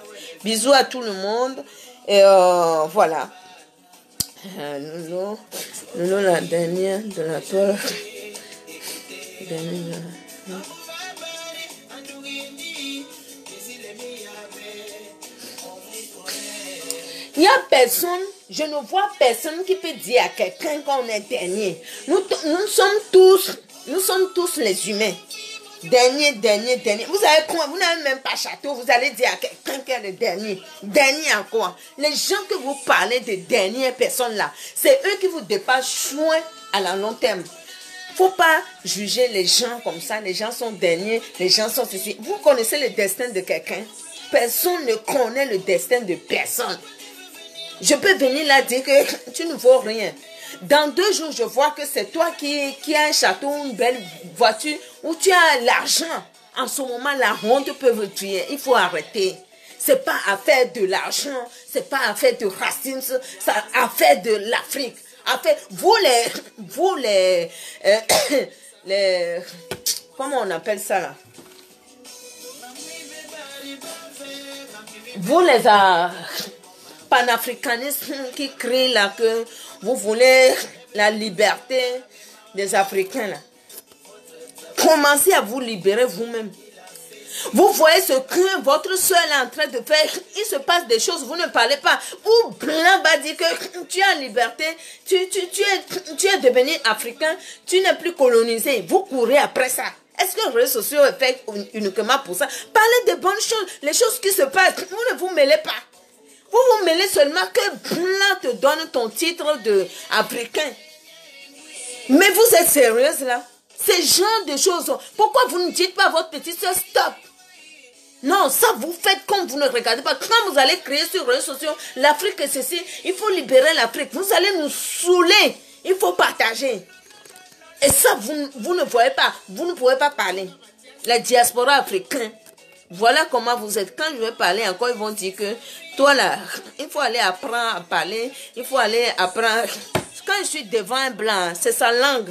Bisous à tout le monde. Et voilà. Nous, la dernière de la toile. Il n'y a personne, je ne vois personne qui peut dire à quelqu'un qu'on est dernier. Nous sommes tous les humains. Dernier. Vous avez quoi? Vous n'avez même pas château. Vous allez dire à quelqu'un qui est le dernier. Dernier à quoi? Les gens que vous parlez de dernières personnes là, c'est eux qui vous dépassent loin à la long terme. Faut pas juger les gens comme ça. Les gens sont derniers, les gens sont ceci. Vous connaissez le destin de quelqu'un? Personne ne connaît le destin de personne. Je peux venir là dire que tu ne vaux rien. Dans 2 jours, je vois que c'est toi qui as un château, une belle voiture, où tu as l'argent. En ce moment, la honte peut vous tuer. Il faut arrêter. C'est pas affaire de l'argent, c'est pas affaire de racisme, c'est affaire de l'Afrique. Affaire, vous les, comment on appelle ça là? Vous les panafricanistes qui crient là que vous voulez la liberté des Africains là. Commencez à vous libérer vous-même. Vous voyez ce que votre soeur est en train de faire. Il se passe des choses, vous ne parlez pas. Ou blanc va dire que tu es en liberté, tu es devenu africain, tu n'es plus colonisé. Vous courez après ça. Est-ce que les réseaux sociaux est fait uniquement pour ça? Parlez de bonnes choses, les choses qui se passent. Vous ne vous mêlez pas. Vous vous mêlez seulement que blanc te donne ton titre d'Africain. Mais vous êtes sérieuse là? Ces genres de choses. Pourquoi vous ne dites pas à votre petite soeur stop? Non, ça vous faites comme vous ne regardez pas. Quand vous allez créer sur les réseaux sociaux, l'Afrique est ceci, il faut libérer l'Afrique. Vous allez nous saouler. Il faut partager. Et ça, vous ne voyez pas. Vous ne pouvez pas parler. La diaspora africaine. Voilà comment vous êtes. Quand je vais parler encore, ils vont dire que toi là, il faut aller apprendre à parler. Il faut aller apprendre. Quand je suis devant un blanc, c'est sa langue.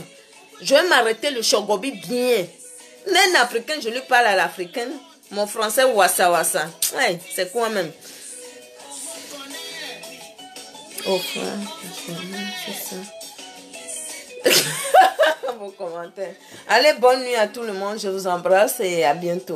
Je vais m'arrêter le chogobi bien. Un Africain, je lui parle à l'Africaine. Mon français, wassa wassa. Ouais, c'est quoi même? Oh, c'est ça. Vos commentaires. Allez, bonne nuit à tout le monde. Je vous embrasse et à bientôt.